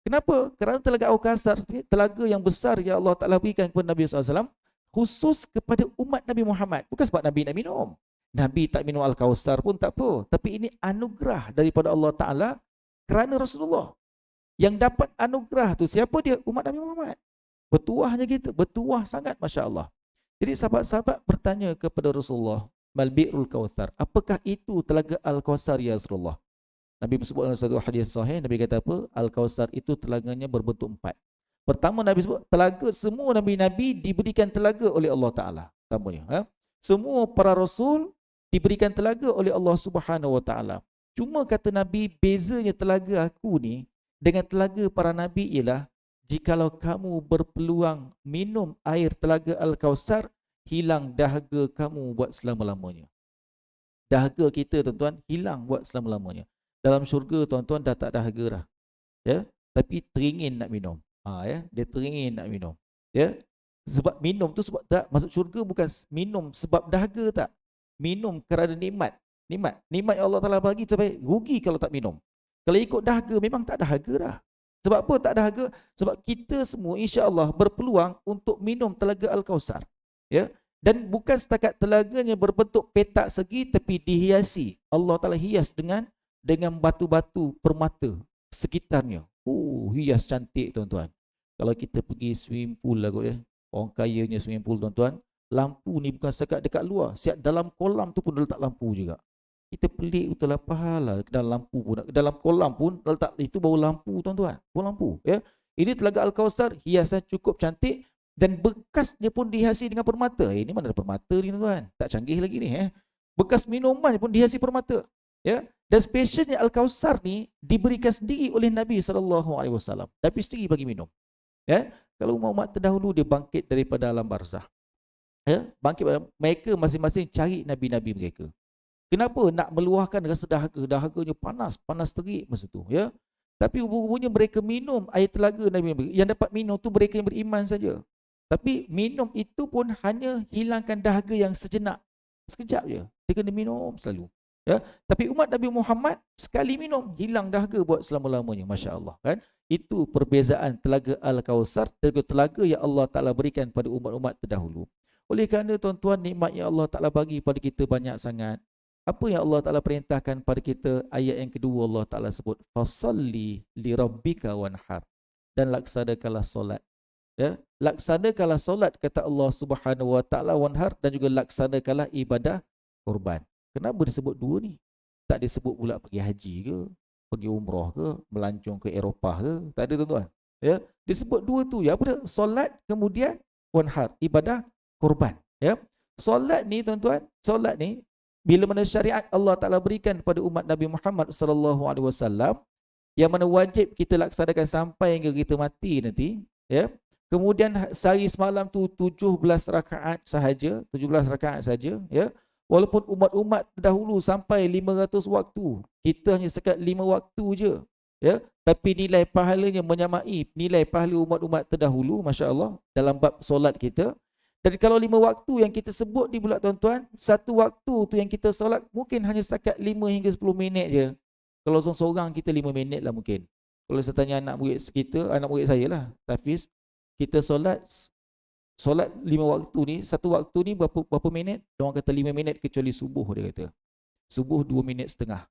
Kenapa? Kerana telaga Al-Kautsar, telaga yang besar yang Allah Ta'ala berikan kepada Nabi SAW, khusus kepada umat Nabi Muhammad. Bukan sebab Nabi nak minum. Nabi tak minum Al-Kautsar pun tak apa. Tapi ini anugerah daripada Allah Ta'ala kerana Rasulullah. Yang dapat anugerah tu siapa dia? Umat Nabi Muhammad. Bertuahnya kita, bertuah sangat, Masya Allah. Jadi sahabat-sahabat bertanya kepada Rasulullah, mal bi'rul kautsar? Apakah itu telaga Al-Kautsar ya Rasulullah? Nabi sebut dalam satu hadis sahih, Nabi kata apa? Al-Kautsar itu telaganya berbentuk 4. Pertama Nabi sebut telaga, semua nabi-nabi diberikan telaga oleh Allah Taala. Pertamanya, semua para rasul diberikan telaga oleh Allah Subhanahu Wa Taala. Cuma kata Nabi, bezanya telaga aku ni dengan telaga para nabi ialah, jikalau kamu berpeluang minum air telaga Al-Kautsar, hilang dahaga kamu buat selama-lamanya. Dahaga kita tuan-tuan hilang buat selama-lamanya. Dalam syurga tuan-tuan dah tak dahaga dah. Ya, tapi teringin nak minum. Ya, dia teringin nak minum. Ya. Sebab minum tu sebab tak masuk syurga bukan minum sebab dahaga tak. Minum kerana nikmat. Nikmat yang Allah Taala bagi sampai rugi kalau tak minum. Kalau ikut dahaga memang tak dahaga dah. Sebab apa tak dahaga? Sebab kita semua insya-Allah berpeluang untuk minum telaga Al-Kautsar. Ya. Dan bukan setakat telaganya berbentuk petak segi tapi dihiasi. Allah Taala hias dengan batu-batu permata sekitarnya. Hias cantik tuan-tuan. Kalau kita pergi swimming pool lah kot ya. Orang kayanya swimming pool tuan-tuan. Lampu ni bukan setakat dekat luar. Siap dalam kolam tu pun letak lampu juga. Kita pelik betul lah pahala dalam lampu pun. Dalam kolam pun letak itu bau lampu tuan-tuan. Bau lampu ya. Ini telaga Al-Kautsar hiasan cukup cantik. Dan bekasnya pun dihiasi dengan permata. Ini mana ada permata ni tuan-tuan? Tak canggih lagi ni. Bekas minuman pun dihiasi permata. Ya. Dan spesialnya Al-Kautsar ni diberikan sendiri oleh Nabi SAW. Tapi sendiri bagi minum. Ya. Kalau umat terdahulu dia bangkit daripada alam barzah. Ya. Bangkit mereka masing-masing cari Nabi-Nabi mereka. Kenapa nak meluahkan rasa dahaga? Dahaganya panas terik masa tu. Ya. Tapi hubung-hubungnya mereka minum air telaga Nabi. Yang dapat minum tu mereka yang beriman saja. Tapi minum itu pun hanya hilangkan dahaga yang sejenak. Sekejap je. Dia kena minum selalu. Ya, tapi umat Nabi Muhammad sekali minum hilang dahaga buat selama-lamanya. Masya-Allah kan? Itu perbezaan telaga Al-Kautsar dengan telaga yang Allah Taala berikan pada umat-umat terdahulu. Oleh kerana tuan-tuan nikmat yang Allah Taala bagi pada kita banyak sangat. Apa yang Allah Taala perintahkan pada kita? Ayat yang kedua Allah Taala sebut fasalli li rabbika wanhar, dan laksanakanlah solat. Ya, laksanakanlah solat kata Allah Subhanahu Wa Taala wanhar, dan juga laksanakanlah ibadah korban. Kenapa disebut dua ni? Tak disebut pula pergi haji ke, pergi umrah ke, melancong ke Eropah ke? Tak ada tuan-tuan. Ya, disebut dua tu. Ya, apa dia? Solat kemudian wanhar, ibadah korban. Ya. Solat ni tuan-tuan, solat ni bila mana syariat Allah Taala berikan kepada umat Nabi Muhammad sallallahu alaihi wasallam yang mana wajib kita laksanakan sampai hingga kita mati nanti, ya. Kemudian sehari semalam tu 17 rakaat sahaja, 17 rakaat saja, ya. Walaupun umat-umat terdahulu sampai 500 waktu, kita hanya sekat 5 waktu je, ya. Tapi nilai pahalanya menyamai nilai pahala umat-umat terdahulu, masya-Allah, dalam bab solat kita. Dan kalau 5 waktu yang kita sebut di pula tuan-tuan, satu waktu tu yang kita solat mungkin hanya sekat 5 hingga 10 minit je. Kalau seorang-seorang kita 5 minit lah mungkin. Kalau saya tanya anak murid kita, anak murid saya lah, Tafiz, kita solat 5 waktu ni, satu waktu ni berapa minit? Diorang kata 5 minit kecuali subuh, dia kata. Subuh 2 minit setengah.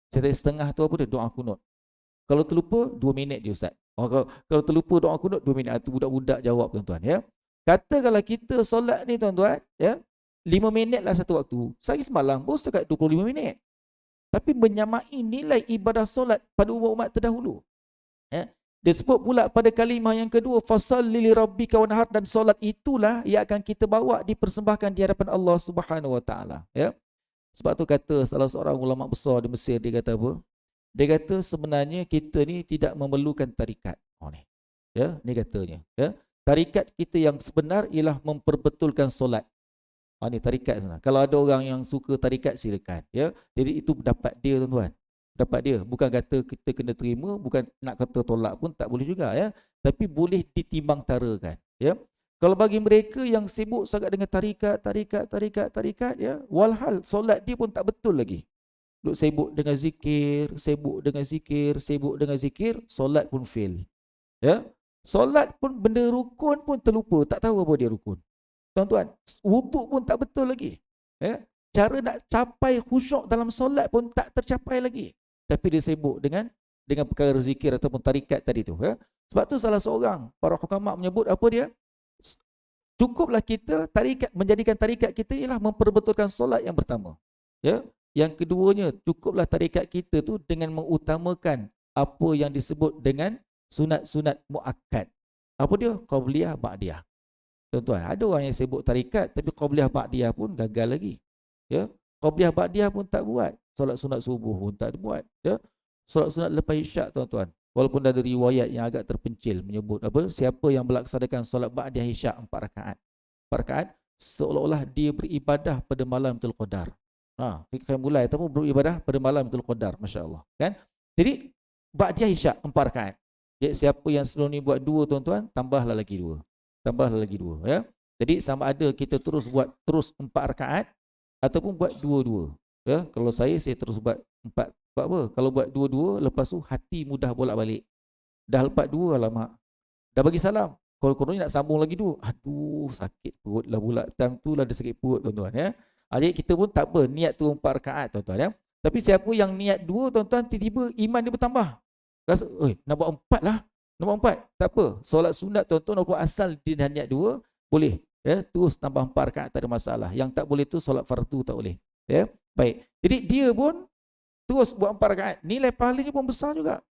Saya tanya setengah tu apa dia? Doa kunut. Kalau terlupa 2 minit je Ustaz. Kalau terlupa doa kunut 2 minit. Itu budak-budak jawab tuan-tuan, ya. Kata kalau kita solat ni tuan-tuan, ya, 5 minit lah satu waktu. Sehari semalam pun sekat 25 minit. Tapi menyamai nilai ibadah solat pada umat terdahulu. Ya. Dia sebut pula pada kalimah yang kedua, fasalli li rabbika wanhar, dan solat itulah yang akan kita bawa dipersembahkan di hadapan Allah Subhanahu Wa Taala. Ya. Sebab tu kata salah seorang ulama besar di Mesir, dia kata apa? Dia kata sebenarnya kita ni tidak memerlukan tarikat. Ni. Ya, ni katanya, ya. Tarikat kita yang sebenar ialah memperbetulkan solat. Ni tarikat sebenarnya. Kalau ada orang yang suka tarikat, silakan, ya. Jadi itu dapat dia tuan-tuan. Dapat dia. Bukan kata kita kena terima, bukan nak kata tolak pun tak boleh juga, ya. Tapi boleh ditimbang tarakan, ya. Kalau bagi mereka yang sibuk sangat dengan tarikat, ya, walhal solat dia pun tak betul lagi. Duk sibuk dengan zikir, solat pun fail. Ya. Solat pun benda rukun pun terlupa, tak tahu apa dia rukun. Tuan-tuan, wuduk pun tak betul lagi. Ya. Cara nak capai khusyuk dalam solat pun tak tercapai lagi. Tapi dia sibuk dengan perkara zikir ataupun tarikat tadi tu, ya. Sebab tu salah seorang para hukama menyebut apa dia? Cukuplah kita menjadikan tarikat kita ialah memperbetulkan solat yang pertama. Ya. Yang keduanya, cukuplah tarikat kita tu dengan mengutamakan apa yang disebut dengan sunat-sunat muakkad. Apa dia? Qabliyah, ba'diyah. Tuan-tuan, ada orang yang sibuk tarikat tapi qabliyah ba'diyah pun gagal lagi. Ya. Qabliyah ba'diyah pun tak buat. Solat sunat subuh pun tak buat. Ya. Solat sunat lepas isyak, tuan-tuan. Walaupun ada riwayat yang agak terpencil menyebut apa, siapa yang melaksanakan solat ba'diyah isyak 4 rakaat. 4 rakaat seolah-olah dia beribadah pada malam Lailatul Qadar. Kita mulai ataupun beribadah pada malam Lailatul Qadar, masya-Allah, kan? Jadi ba'diyah isyak 4 rakaat. Jadi siapa yang sebelum ni buat 2, tuan-tuan, tambahlah lagi 2. Tambahlah lagi 2, ya. Jadi sama ada kita terus buat 4 rakaat ataupun buat 2-2. Ya, kalau saya terus buat 4. Sebab apa? Kalau buat 2-2, lepas tu hati mudah bolak-balik. Dah lepas 2, alamak. Dah bagi salam. Kalau nak sambung lagi 2, aduh, sakit perut lah pula. Time tu lah ada sakit perut, tuan-tuan, ya. Jadi kita pun tak apa, niat tu 4 rakaat, tuan-tuan, ya. Tapi siapa yang niat 2, tuan-tuan, tiba-tiba iman dia bertambah. Rasa, nak buat 4 lah. Nak buat 4, tak apa. Solat sunat, tuan-tuan, walaupun asal dia dah niat 2, boleh. Ya, terus tambah 4 rakaat, tak ada masalah. Yang tak boleh tu solat fardu tak boleh. Ya, baik. Jadi dia pun terus buat 4 rakaat. Nilai pahalanya pun besar juga.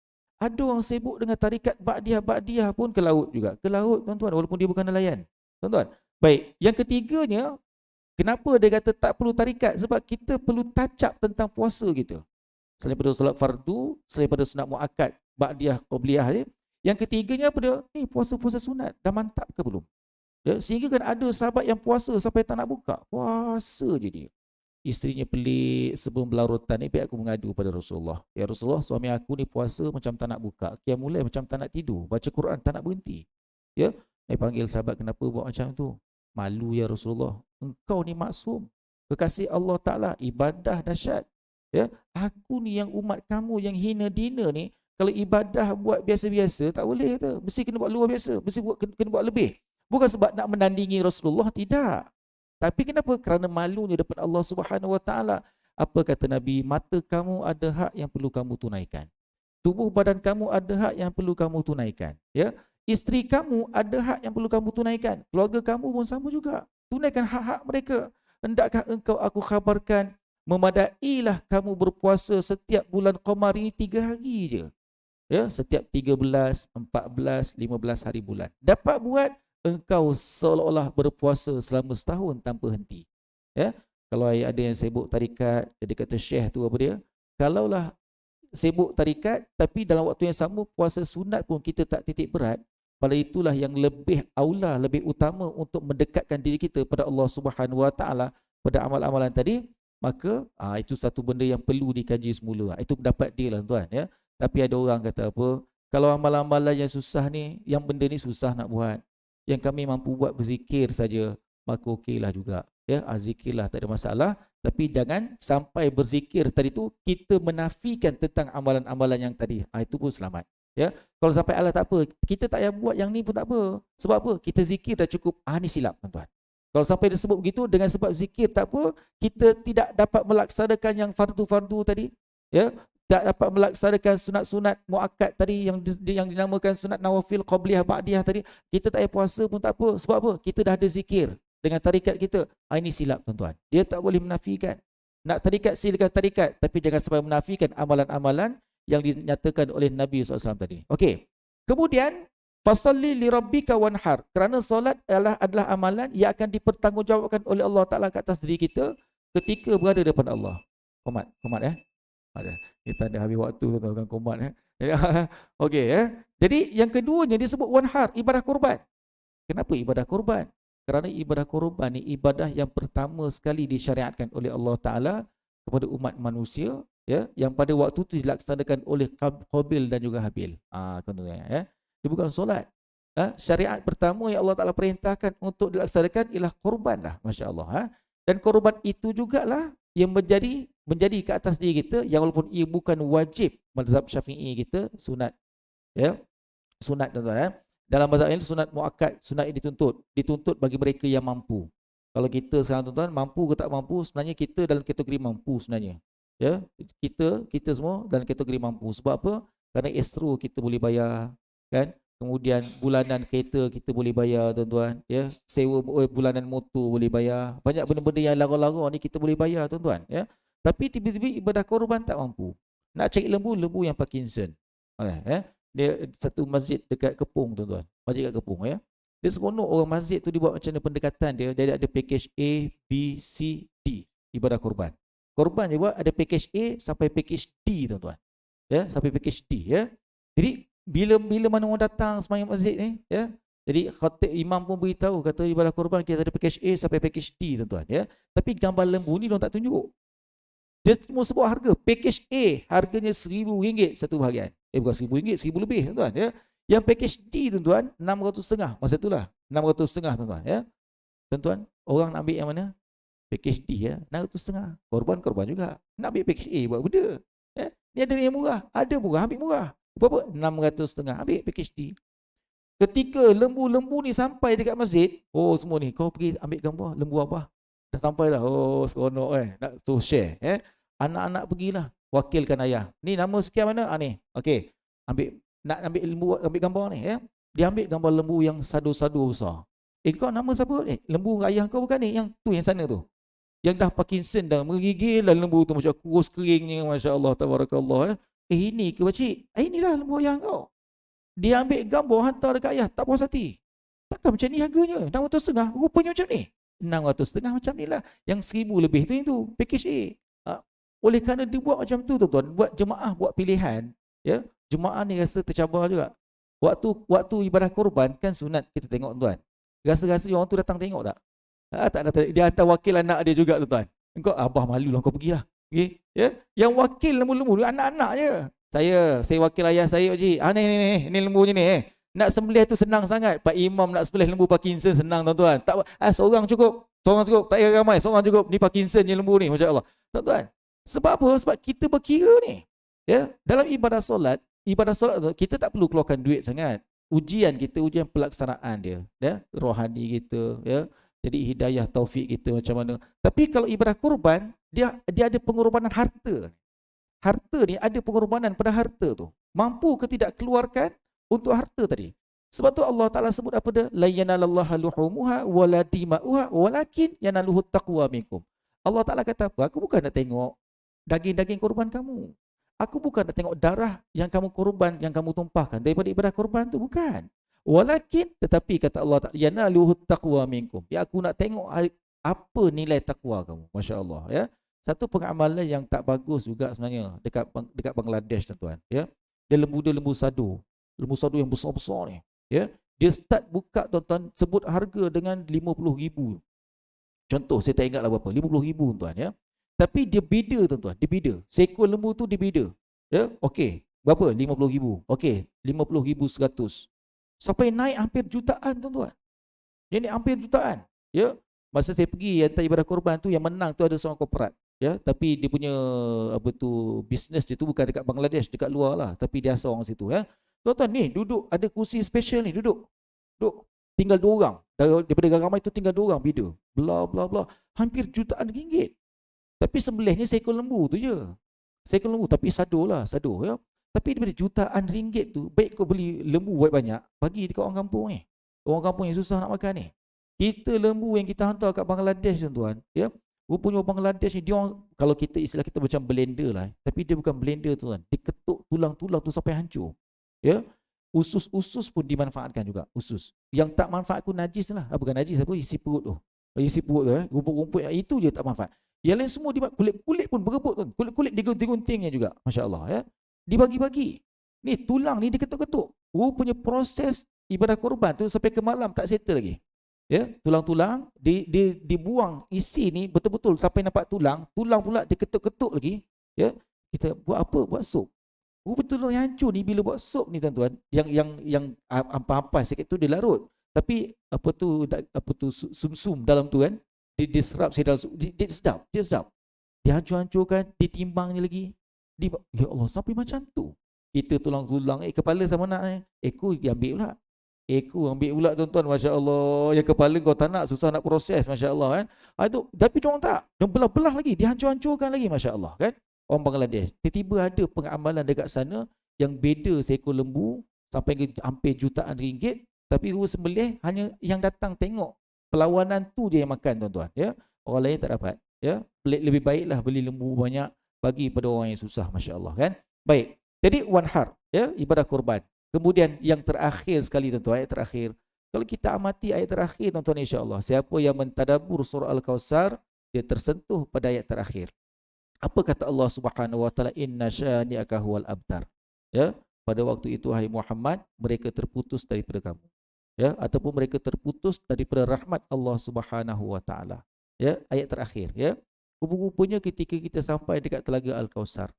Ada orang sibuk dengan tarikat ba'diyah pun ke laut juga. Ke laut, tuan-tuan, walaupun dia bukan nelayan. Tuan-tuan. Baik, yang ketiganya, kenapa dia kata tak perlu tarikat? Sebab kita perlu touch up tentang puasa kita. Selain pada solat fardu, selain pada sunat muakkad, ba'diyah, qabliyah ni, yang ketiganya apa dia? Ni puasa-puasa sunat dah mantap ke belum? Ya, sehingga kan ada sahabat yang puasa sampai tak nak buka. Puasa je dia. Isterinya pelik sebelum berlarutan ni, aku mengadu pada Rasulullah. Ya Rasulullah, suami aku ni puasa macam tak nak buka. Qiyamul lail macam tak nak tidur. Baca Quran tak nak berhenti. Ya, panggil sahabat, kenapa buat macam tu? Malu ya Rasulullah. Engkau ni maksum. Kekasih Allah Ta'ala, ibadah dahsyat. Ya, aku ni yang umat kamu yang hina dina ni, kalau ibadah buat biasa-biasa tak boleh tu. Mesti kena buat luar biasa. Mesti kena buat lebih. Bukan sebab nak menandingi Rasulullah, tidak. Tapi kenapa? Kerana malunya depan Allah Subhanahu Wa Taala. Apa kata Nabi? Mata kamu ada hak yang perlu kamu tunaikan. Tubuh badan kamu ada hak yang perlu kamu tunaikan. Ya, isteri kamu ada hak yang perlu kamu tunaikan. Keluarga kamu pun sama juga. Tunaikan hak-hak mereka. Hendakkah engkau aku khabarkan, memadailah kamu berpuasa setiap bulan Qamar ini 3 hari je. Ya, setiap 13, 14, 15 hari bulan. Dapat buat engkau seolah-olah berpuasa selama setahun tanpa henti. Ya, kalau ada yang sibuk tarikat, jadi kata syekh tu apa dia? Kalaulah sibuk tarikat tapi dalam waktu yang sama puasa sunat pun kita tak titik berat, pada itulah yang lebih aula, lebih utama untuk mendekatkan diri kita pada Allah Subhanahu Wa Taala pada amal-amalan tadi, maka itu satu benda yang perlu dikaji semula. Itu pendapat dia lah, tuan, ya. Tapi ada orang kata apa? Kalau amalan-amalan yang susah ni, yang benda ni susah nak buat, yang kami mampu buat berzikir saja, maka okeylah juga. Ya, zikirlah, tak ada masalah. Tapi jangan sampai berzikir tadi tu kita menafikan tentang amalan-amalan yang tadi. Itu pun selamat. Ya, kalau sampai Allah tak apa, kita tak payah buat yang ni pun tak apa. Sebab apa? Kita zikir dah cukup. Ni silap, tuan-tuan. Kalau sampai disebut begitu dengan sebab zikir tak apa, kita tidak dapat melaksanakan yang fardu-fardu tadi. Ya, tak dapat melaksanakan sunat-sunat muakkad tadi yang dinamakan sunat nawafil, qabliyah, ba'diyah tadi, kita tak payah puasa pun tak apa. Sebab apa? Kita dah ada zikir dengan tarikat kita. Ini silap, tuan-tuan. Dia tak boleh menafikan. Nak tarikat, silakan tarikat, tapi jangan sampai menafikan amalan-amalan yang dinyatakan oleh Nabi SAW tadi. Okey. Kemudian fasalli li rabbika wanhar, kerana solat adalah amalan yang akan dipertanggungjawabkan oleh Allah Taala ke atas diri kita ketika berada depan Allah. Komat ya. Ada. Kita ada habis waktu tuan-tuan komat ya. Okey ya. Jadi yang keduanya disebut wanhar, ibadah korban. Kenapa ibadah korban? Kerana ibadah korban ni ibadah yang pertama sekali disyariatkan oleh Allah Taala kepada umat manusia, ya, yang pada waktu itu dilaksanakan oleh Qabil dan juga Habil. Contohnya ya. Dia bukan solat. Syariat pertama yang Allah Taala perintahkan untuk dilaksanakan ialah korban lah, masya-Allah. Dan korban itu jugalah yang menjadi ke atas diri kita, yang walaupun ia bukan wajib mazhab Syafi'i kita, sunat. Ya. Sunat, tuan-tuan. Dalam mazhab ini sunat muakkad, sunat ini dituntut bagi mereka yang mampu. Kalau kita sekarang, tuan-tuan, mampu ke tak mampu, sebenarnya kita dalam kategori mampu sebenarnya. Ya, kita semua dalam kategori mampu. Sebab apa? Kerana estro kita boleh bayar, kan? Kemudian bulanan kereta kita boleh bayar tuan-tuan, ya. Sewa bulanan motor boleh bayar. Banyak benda-benda yang lara-lara ni kita boleh bayar tuan-tuan, ya. Tapi tiba-tiba ibadah korban tak mampu. Nak cari lembu yang Parkinson. Dia satu masjid dekat Kepung tuan-tuan. Masjid kat Kepung, ya. Dia seronok orang masjid tu dia buat macam mana pendekatan dia. Dia ada package A, B, C, D ibadah korban. Korban dia buat ada package A sampai package D tuan-tuan. Ya, sampai package D, ya. Jadi bila mana orang datang sembahyang masjid ni, ya. Jadi khatib imam pun beritahu kata ibadah korban kita ada package A sampai package D tuan-tuan, ya. Tapi gambar lembu ni dia tak tunjuk. Dia semua sebut harga. Package A harganya RM1,000 satu bahagian. Bukan RM1,000, RM1,000 lebih tuan-tuan, ya. Yang package D tuan-tuan RM600.5 masa itulah. RM600.5 tuan-tuan, ya. Tuan-tuan, orang nak ambil yang mana? Package D, ya. RM600.5. Korban juga. Nak ambil package A buat benda. Ya. Ni ada yang murah. Ada murah, ambil murah. Berapa? RM600.5. Ambil package D. Ketika lembu-lembu ni sampai dekat masjid, oh semua ni, kau pergi ambil gambar lembu apa? Dah sampai dah. Oh seronok nak tu share. Anak-anak pergilah. Wakilkan ayah. Ni nama sekian mana? Ni. Okey. Nak ambil lembu, ambil gambar ni. Dia ambil gambar lembu yang sadu-sadu besar. Kau nama siapa? Lembu ayah kau bukan ni? Yang tu yang sana tu. Yang dah Parkinson dah menggigil lah lembu tu macam kurus keringnya, masya-Allah tabarakallah. Ini ke pakcik? Inilah lembu ayah kau. Dia ambil gambar hantar dekat ayah, tak puas hati. Takkan macam ni harganya? RM600.5, rupanya macam ni. RM600.5 macam ni lah. Yang RM1,000 lebih tu yang tu, package A. Oleh kerana dia buat macam tu tuan-tuan, buat jemaah buat pilihan, ya. Jemaah ni rasa tercabar juga. Waktu ibadah korban kan sunat kita tengok tuan. Rasa-rasa orang tu datang tengok tak? Tak datang. Dia hantar wakil anak dia juga tuan. Engkau abah malu lah kau pergilah. Okay? Ya? Yang wakil lembu-lembu anak-anak je. Saya wakil ayah saya pakcik. Ni lembunya ni. Nak sembelih tu senang sangat. Pak Imam nak sembelih lembu Parkinson senang tuan-tuan. Tak seorang cukup. Seorang cukup. Tak payah ramai. Seorang cukup. Ni Parkinson je lembu ni. Masya-Allah. Tuan-tuan. Sebab apa? Sebab kita berkira ni. Ya, dalam ibadah solat tu kita tak perlu keluarkan duit sangat. Ujian kita, ujian pelaksanaan dia, ya, rohani kita, ya. Jadi hidayah taufik kita macam mana. Tapi kalau ibadah kurban, dia ada pengorbanan harta. Harta ni ada pengorbanan pada harta tu. Mampu ke tidak keluarkan untuk harta tadi. Sebab tu Allah Taala sebut apa dia? La yanalallaha luhumuha wala dima'uha walakin yanaluhu taqwa minkum. Allah Taala kata apa? Aku bukan nak tengok daging-daging korban kamu. Aku bukan nak tengok darah yang kamu korban, yang kamu tumpahkan daripada ibadah korban tu, bukan. Walakin, tetapi kata Allah Ta'ala, yanaluhu taqwa minkum. Ya, aku nak tengok apa nilai takwa kamu. Masya Allah, ya. Satu pengamalan yang tak bagus juga sebenarnya dekat Bangladesh tuan-tuan, ya. Dia lembu sadu. Lembu sadu yang besar-besar ni, ya. Dia start buka tuan-tuan, sebut harga dengan RM50,000. Contoh, saya tak ingatlah berapa, RM50,000 tuan, ya. Tapi dia beda tuan-tuan, dia beda. Seekor lembu tu dia beda. Ya, okey. Berapa? RM50,000. Okey, RM50,100. Sampai naik hampir jutaan tuan-tuan. Dia naik hampir jutaan. Ya. Masa saya pergi hantar ibadah korban tu, yang menang tu ada seorang korporat. Ya, tapi dia punya bisnes dia tu bukan dekat Bangladesh, dekat luar lah, tapi dia asal orang situ, ya. Tuan-tuan ni duduk ada kursi special ni, duduk. Tinggal 2 orang. Daripada ramai tu tinggal 2 orang beda. Bla bla bla. Hampir jutaan ringgit. Tapi sembelihnya seekor lembu tu je. Seekor lembu, tapi sado, ya. Tapi daripada jutaan ringgit tu, baik kau beli lembu banyak, bagi dekat orang kampung ni. Orang kampung yang susah nak makan ni. Kita lembu yang kita hantar kat Bangladesh tuan-tuan, ya. Rupanya Bangladesh ni, dia orang, kalau kita istilah kita macam blender lah, tapi dia bukan blender tuan. Dia ketuk tulang-tulang tu sampai hancur. Ya. Usus-usus pun dimanfaatkan juga, usus. Yang tak manfaat pun najis lah. Bukan najis, apa? Isi perut tu. Isi perut tu, rumput-rumput, itu je tak manfaat. Yang lain semua kulit-kulit pun berebut tuan. Kulit-kulit digunting-guntingnya juga. Masya-Allah, ya. Dibagi-bagi. Ni tulang ni diketuk-ketuk. Punya proses ibadah korban tu sampai ke malam tak settle lagi. Ya, tulang-tulang dibuang, isi ni betul-betul sampai nampak tulang pula diketuk-ketuk lagi. Ya. Kita buat apa? Buat sup. Betul yang hancur ni bila buat sup ni tuan-tuan. Yang ampas-ampas sikit tu dia larut. Tapi apa tu sum-sum dalam tu kan, diserap dia sedap. Dihancur-hancurkan, ditimbangnya lagi. Ya Allah, sampai macam tu. Kita tulang-tulang, kepala sama nak ekor diambil pula. Ekor ambil pula tuan-tuan, masya-Allah. Yang kepala kau tak nak, susah nak proses, masya-Allah kan. Itu tapi diorang tak, dia belah-belah lagi, dihancur-hancurkan lagi, masya-Allah kan. Orang Bangladesh, tiba-tiba ada pengamalan dekat sana yang beda seekor lembu sampai hampir jutaan ringgit, tapi guru sembelih hanya yang datang tengok perlawanan tu je yang makan, tuan-tuan, ya. Orang lain tak dapat, ya. Lebih baiklah beli lembu banyak bagi pada orang yang susah, masya-Allah, kan. Baik. Jadi wanhar, ya, ibadah kurban. Kemudian yang terakhir sekali, tuan-tuan, ayat terakhir. Kalau kita amati ayat terakhir, tuan-tuan, insya-Allah, siapa yang mentadabbur surah Al-Kautsar, dia tersentuh pada ayat terakhir. Apa kata Allah Subhanahu wa taala, inna syani'aka huwal abtar. Ya, pada waktu itu hai Muhammad, mereka terputus daripada kamu. Ya, ataupun mereka terputus daripada rahmat Allah Subhanahu wa taala. Ya, ayat terakhir, ya. Rupa-rupanya ketika kita sampai dekat telaga Al-Kautsar,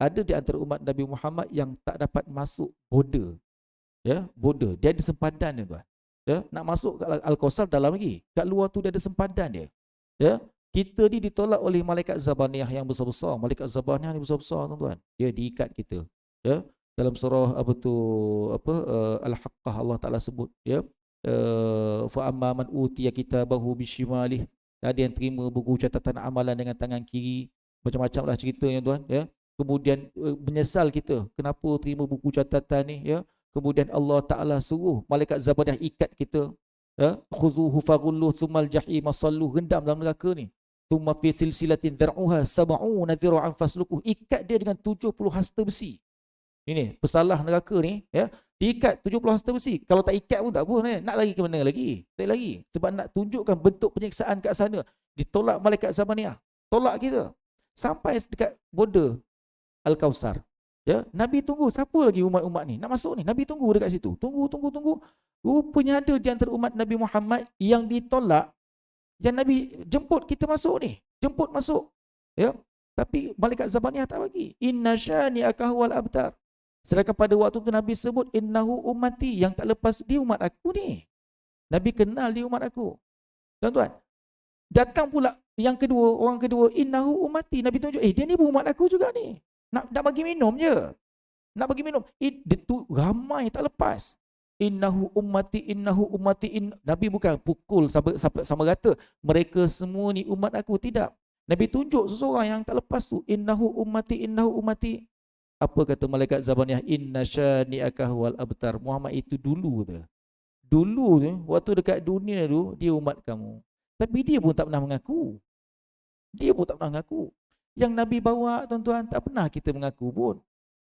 ada di antara umat Nabi Muhammad yang tak dapat masuk border. Ya, border. Dia ada sempadan dia, tuan. Ya, nak masuk ke Al-Kautsar dalam lagi. Kat luar tu dia ada sempadan dia. Ya, kita ni ditolak oleh malaikat Zabaniyah yang besar-besar. Malaikat Zabaniyah ni besar-besar, tuan-tuan. Dia diikat kita. Ya, dalam surah Al-Haqqah Allah Taala sebut, ya, fa amma man utiya kitabahu bishimalih. Ada yang terima buku catatan amalan dengan tangan kiri. Macam-macamlah ceritanya, tuan, ya. Kemudian menyesal kita kenapa terima buku catatan ni, ya. Kemudian Allah Taala suruh malaikat Zabaniyah ikat kita, ya, khuzuhu faghullu thummal jahim sallu, gendam dalam neraka ni. Thumma fi silsilatin dhar'uha sab'una dhira'an fasluquh, ikat dia dengan 70 hasta besi. Ini pesalah neraka ni, ya, diikat 70 hasta besi. Kalau tak ikat pun tak apa, nak lagi ke mana lagi? Tak lagi. Sebab nak tunjukkan bentuk penyiksaan kat sana. Ditolak malaikat Zabaniyah, tolak kita sampai dekat border Al-Kautsar. Ya, Nabi tunggu, siapa lagi umat-umat ni nak masuk ni? Nabi tunggu dekat situ. Tunggu. Rupanya ada di antara umat Nabi Muhammad yang ditolak, yang Nabi jemput kita masuk ni. Jemput masuk. Ya. Tapi malaikat Zabaniyah tak bagi. Inna syani'aka huwal abtar. Sedangkan pada waktu tu Nabi sebut innahu ummati, yang tak lepas dia umat aku ni. Nabi kenal dia umat aku. Tuan-tuan, datang pula yang kedua, orang kedua, innahu ummati. Nabi tunjuk, dia ni pun umat aku juga ni. Nak bagi minum je. Nak bagi minum. Dia tu ramai tak lepas. Innahu ummati. Nabi bukan pukul sama rata. Mereka semua ni umat aku. Tidak. Nabi tunjuk seseorang yang tak lepas tu. Innahu ummati. Apa kata malaikat Zabaniyah? Inna syani'aka huwal abtar. Muhammad itu dulu tu. Dulu tu, waktu dekat dunia tu, dia umat kamu. Tapi dia pun tak pernah mengaku. Yang Nabi bawa, tuan-tuan, tak pernah kita mengaku pun.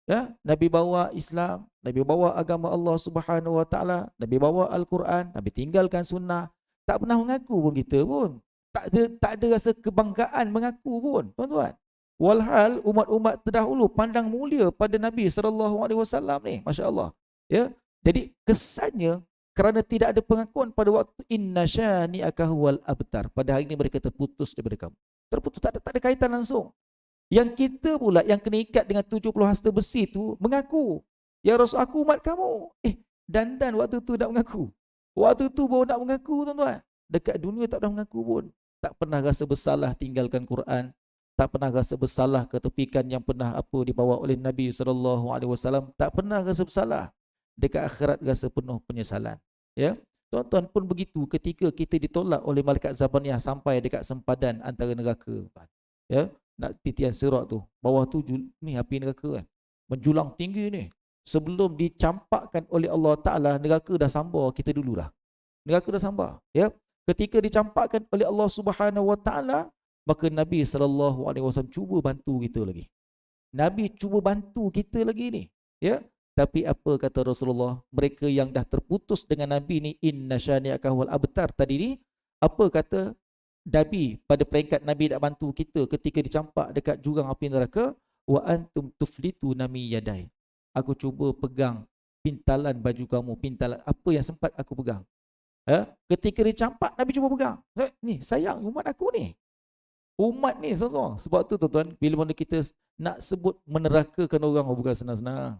Ya, Nabi bawa Islam, Nabi bawa agama Allah Subhanahu wa taala, Nabi bawa Al-Quran, Nabi tinggalkan sunnah, tak pernah mengaku pun kita pun. Tak ada rasa kebanggaan mengaku pun, tuan-tuan. Walhal umat-umat terdahulu pandang mulia pada Nabi sallallahu alaihi wasallam ni, masya-Allah. Ya. Jadi kesannya kerana tidak ada pengakuan pada waktu inna syani'aka huwal abtar, pada hari ini mereka terputus daripada kamu. Terputus, tak ada kaitan langsung. Yang kita pula yang kena ikat dengan 70 hasta besi tu mengaku, ya Rasul, aku umat kamu. Dandan waktu tu tak mengaku. Waktu tu baru nak mengaku, tuan-tuan. Dekat dunia tak pernah mengaku pun. Tak pernah rasa bersalah tinggalkan Quran. Tak pernah rasa bersalah ketepikan yang pernah dibawa oleh Nabi SAW. Tak pernah rasa bersalah. Dekat akhirat rasa penuh penyesalan. Ya, tuan-tuan pun begitu ketika kita ditolak oleh malaikat Zabaniyah sampai dekat sempadan antara neraka. Ya, nak titian sirat tu, bawah tu ni api neraka kan, menjulang tinggi ni. Sebelum dicampakkan oleh Allah Taala, neraka dah sambar kita dulu dah. Neraka dah sambar. Ya, ketika dicampakkan oleh Allah Subhanahu wa taala, maka Nabi sallallahu alaihi wasallam cuba bantu kita lagi. Nabi cuba bantu kita lagi ni. Ya, tapi apa kata Rasulullah? Mereka yang dah terputus dengan Nabi ni, inna syani'aka huwal abtar tadi ni, apa kata Nabi pada peringkat Nabi nak bantu kita ketika dicampak dekat jurang api neraka? Wa antum tuflitu nami yadai. Aku cuba pegang pintalan baju kamu, pintalan apa yang sempat aku pegang. Ketika dicampak, Nabi cuba pegang. Ni sayang umat aku ni. Umat ni seorang. Sebab tu tuan-tuan, bila mana kita nak sebut menerakakan orang, bukan senang-senang.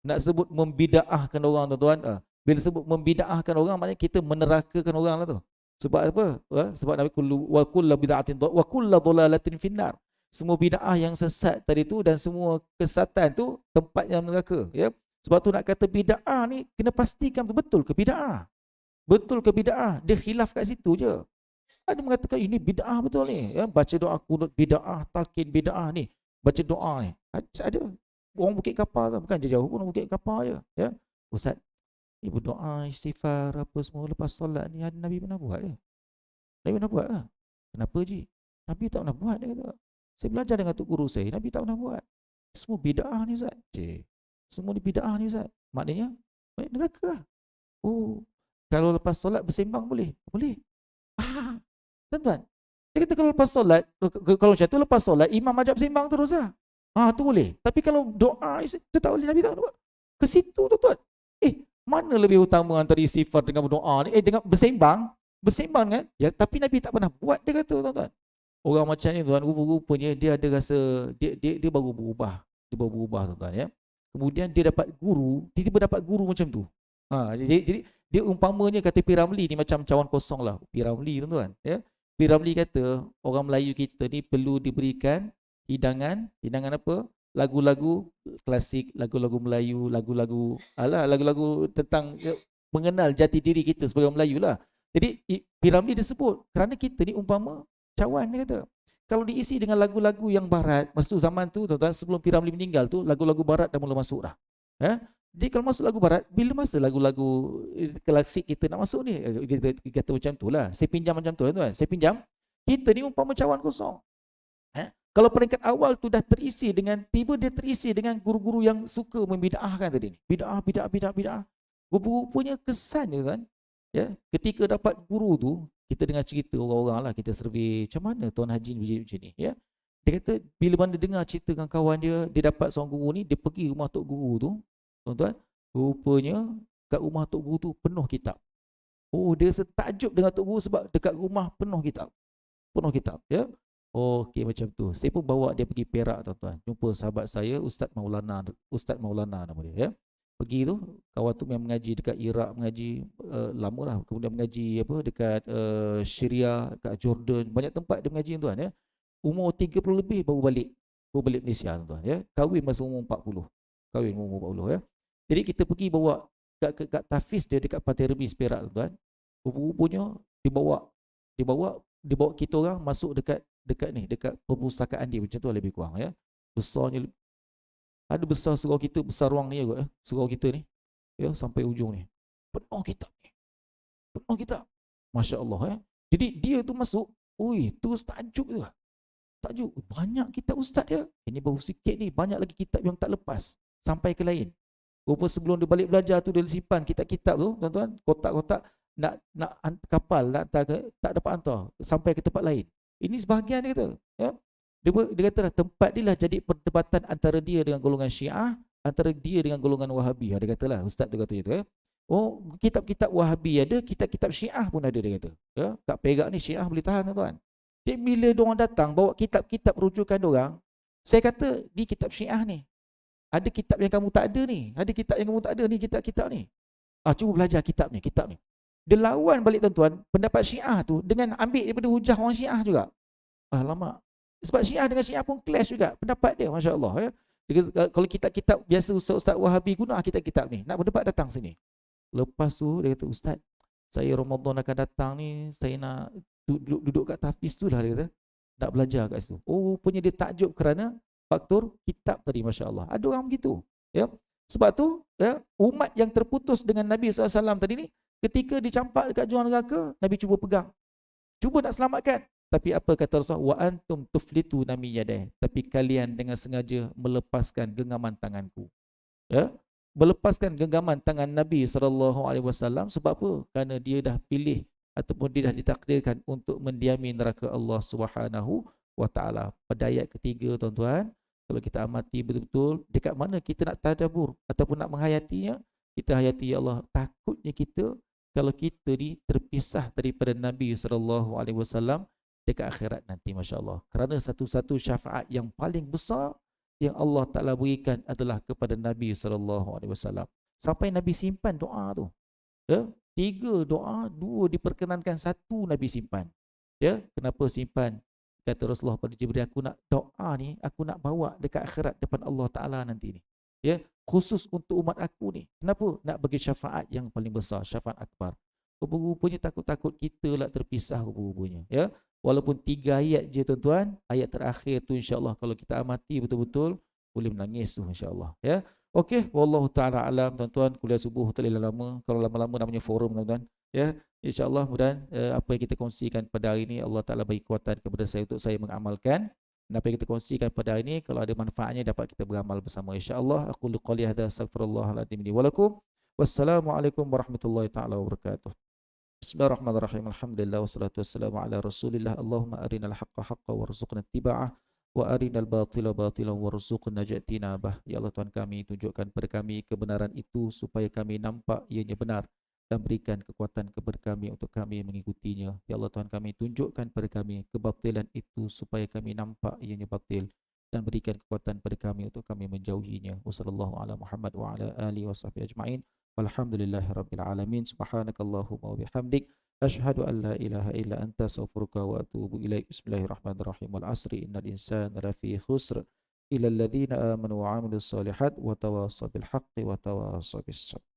Nak sebut membida'ahkan orang, tuan-tuan. Bila sebut membida'ahkan orang, maknanya kita menerakakan orang lah tu. Sebab apa? Sebab Nabi wa kullu bid'atin wa kullu dhalalatin finnar. Semua bid'ah yang sesat tadi tu dan semua kesesatan tu tempatnya neraka, ya. Sebab tu nak kata bid'ah ni kena pastikan betul ke bid'ah. Betul ke bid'ah? Dia khilaf kat situ je. Ada mengatakan ini bid'ah betul ni, ya. Baca doa kunut bid'ah, talqin bid'ah ni. Baca doa ni. Ada orang Bukit Kapar tu, bukan jauh pun Bukit Kapar je, ya. Ustaz, ni berdoa, istighfar, apa semua lepas solat ni, Nabi pernah buat ke? Nabi pernah buat ke? Kenapa Ji? Nabi tak pernah buat, dia kata. Saya belajar dengan tok guru saya, Nabi tak pernah buat. Semua bid'ah ni Ustaz. Semua ni bid'ah ni Ustaz. Maknanya, neraka lah. Oh, kalau lepas solat bersembang boleh? Boleh. Tuan-tuan, dia kata kalau lepas solat, kalau macam tu lepas solat, imam ajak bersembang terus lah. Tu boleh. Tapi kalau doa, itu tak boleh. Nabi tak buat. Ke situ tuan-tuan. Mana lebih utama antara istighfar dengan berdoa ni? Dengan bersembang. Bersembang kan? Ya, tapi Nabi tak pernah buat, dia kata tuan-tuan. Orang macam ni tuan, rupanya dia ada rasa, dia baru berubah. Dia baru berubah tuan-tuan ya. Kemudian dia dapat guru, tiba-tiba dapat guru macam tu. Jadi dia umpamanya kata Piramli ni macam cawan kosong lah. Piramli tuan-tuan ya. Piramli kata orang Melayu kita ni perlu diberikan hidangan apa? Lagu-lagu klasik, lagu-lagu Melayu, lagu-lagu tentang mengenal jati diri kita sebagai orang Melayu lah. Jadi Piramli disebut kerana kita ni umpama cawan, dia kata. Kalau diisi dengan lagu-lagu yang barat, masa tu zaman tu tuan-tuan, sebelum Piramli meninggal tu, lagu-lagu barat dah mula masuk dah. Jadi kalau masuk lagu barat, bila masa lagu-lagu klasik kita nak masuk ni? Kita kata macam tu lah. Saya pinjam macam tu lah tuan. Saya pinjam, kita ni umpama cawan kosong. Kalau peringkat awal tu dah terisi dengan, tiba dia terisi dengan guru-guru yang suka membida'ahkan tadi ni. Bida'ah. Rupa-rupanya kesan dia kan. Ya, ketika dapat guru tu, kita dengar cerita orang-orang lah, kita survey, macam mana Tuan Haji ni macam ni. Ya. Dia kata, bila mana dengar cerita dengan kawan dia, dia dapat seorang guru ni, dia pergi rumah tok guru tu, tuan-tuan, rupanya kat rumah tok guru tu penuh kitab. Dia setakjub dengan tok guru sebab dekat rumah penuh kitab. Ya. Okey, macam tu. Saya pun bawa dia pergi Perak tuan-tuan. Jumpa sahabat saya, Ustaz Maulana nama dia ya. Pergi tu, kawan tu yang mengaji dekat Iraq, mengaji lama lah. Kemudian mengaji dekat Syria, dekat Jordan, banyak tempat dia mengaji tuan ya. Umur 30 lebih baru balik Malaysia tuan ya. Kahwin masa umur 40. Ya. Jadi kita pergi bawa kat Tafiz dia dekat Pantai Remis Perak tuan. Rupanya dibawa kita orang masuk dekat perpustakaan dia macam tu lebih kurang ya. Besarnya ada besar surau kita, besar ruang ni kot ya. Surau kita ni ya sampai ujung ni. Penuh kitab. Masya-Allah ya. Jadi dia tu masuk, tu tajuk tu. Tajuk banyak kitab ustaz ya. Ini baru sikit ni, banyak lagi kitab yang tak lepas sampai ke lain. Rupa sebelum dia balik belajar tu dia simpan kitab-kitab tu, tuan-tuan, kotak-kotak nak kapal nak tak dapat hantar sampai ke tempat lain. Ini sebahagian dia kata, ya. Dia kata lah, tempat dia lah jadi perdebatan antara dia dengan golongan Syiah, antara dia dengan golongan Wahabi. Dia kata lah, ustaz tu kata itu ya. Kitab-kitab Wahabi ada, kitab-kitab Syiah pun ada, dia kata. Ya, kat Perak ni Syiah boleh tahan tuan. Jadi bila diorang datang bawa kitab-kitab rujukan diorang, saya kata di kitab Syiah ni ada kitab yang kamu tak ada ni, ada kitab yang kamu tak ada ni, kitab-kitab ni. Cuba belajar kitab ni. Dia lawan balik tuan-tuan pendapat Syiah tu dengan ambil daripada hujah orang Syiah juga. Lama. Sebab Syiah dengan Syiah pun clash juga pendapat dia, masya-Allah ya. Kalau kitab-kitab biasa ustaz Wahabi guna kitab-kitab ni, nak berdebat datang sini. Lepas tu dia kata, ustaz, saya Ramadan akan datang ni, saya nak duduk kat Tafiz tu lah, dia kata. Nak belajar kat situ. Rupanya dia takjub kerana faktor kitab tadi, masya-Allah. Ada orang begitu, ya. Sebab tu, ya, umat yang terputus dengan Nabi SAW tadi ni, ketika dicampak dekat jurang neraka, Nabi cuba pegang. Cuba nak selamatkan. Tapi apa kata Rasulullah? Wa antum tuflitu nami yadeh. Tapi kalian dengan sengaja melepaskan genggaman tanganku. Ya? Melepaskan genggaman tangan Nabi SAW. Sebab apa? Kerana dia dah pilih ataupun dia dah ditakdirkan untuk mendiami neraka Allah SWT. Pada ayat ketiga tuan-tuan, kalau kita amati betul-betul, dekat mana kita nak tadabbur ataupun nak menghayatinya, kita hayati, ya Allah, takutnya kita kalau kita ni terpisah daripada Nabi SAW dekat akhirat nanti, masya-Allah. Kerana satu-satu syafaat yang paling besar yang Allah Ta'ala berikan adalah kepada Nabi SAW. Sampai Nabi simpan doa tu. Ya? 3 doa, 2 diperkenankan, 1 Nabi simpan. Ya? Kenapa simpan? Kata Rasulullah pada Jibril, aku nak doa ni, aku nak bawa dekat akhirat depan Allah Ta'ala nanti ni. Ya, khusus untuk umat aku ni. Kenapa? Nak bagi syafaat yang paling besar, syafaat akbar. Rupa-rupanya takut-takut kita lah terpisah rupa-rupanya. Ya, walaupun 3 ayat je tuan-tuan, ayat terakhir tu insya-Allah kalau kita amati betul-betul boleh menangis tu insya-Allah. Ya, Okey, wallahu taala alam tuan-tuan, kuliah subuh terlalu lama. Kalau lama-lama namanya forum tuan-tuan. Ya, insya-Allah mudah apa yang kita kongsikan pada hari ini Allah Taala bagi kekuatan kepada saya untuk saya mengamalkan. Dan apa yang kita kongsikan pada hari ini kalau ada manfaatnya dapat kita beramal bersama insya-Allah. Aku qouli hadza astaghfirullahaladzim li wa lakum. Wassalamualaikum warahmatullahi taala wabarakatuh. Bismillahirrahmanirrahim. Alhamdulillah wassalatu wassalamu ala Rasulillah. Allahumma arinal haqqa haqqan warzuqna ittiba'ah wa arinal batila batilan warzuqna ijtinabah. Ya Allah Tuhan kami, tunjukkan kepada kami kebenaran itu supaya kami nampak ianya benar dan berikan kekuatan kepada kami untuk kami mengikutinya. Ya Allah Tuhan kami, tunjukkan kepada kami kebatilan itu supaya kami nampak ianya batil dan berikan kekuatan kepada kami untuk kami menjauhinya. Wassallallahu ala Muhammad wa ala alihi washabbihi ajma'in. Walhamdulillahirabbil alamin. Subhanakallahumma wa bihamdik asyhadu an la ilaha illa anta astaghfiruka wa atubu ilaik. Bismillahirrahmanirrahim. Wal asri innal insana lafi khusr illa alladhina amanu wa 'amilus solihat wa tawassaw bil haqqi wa tawassaw bis sabr.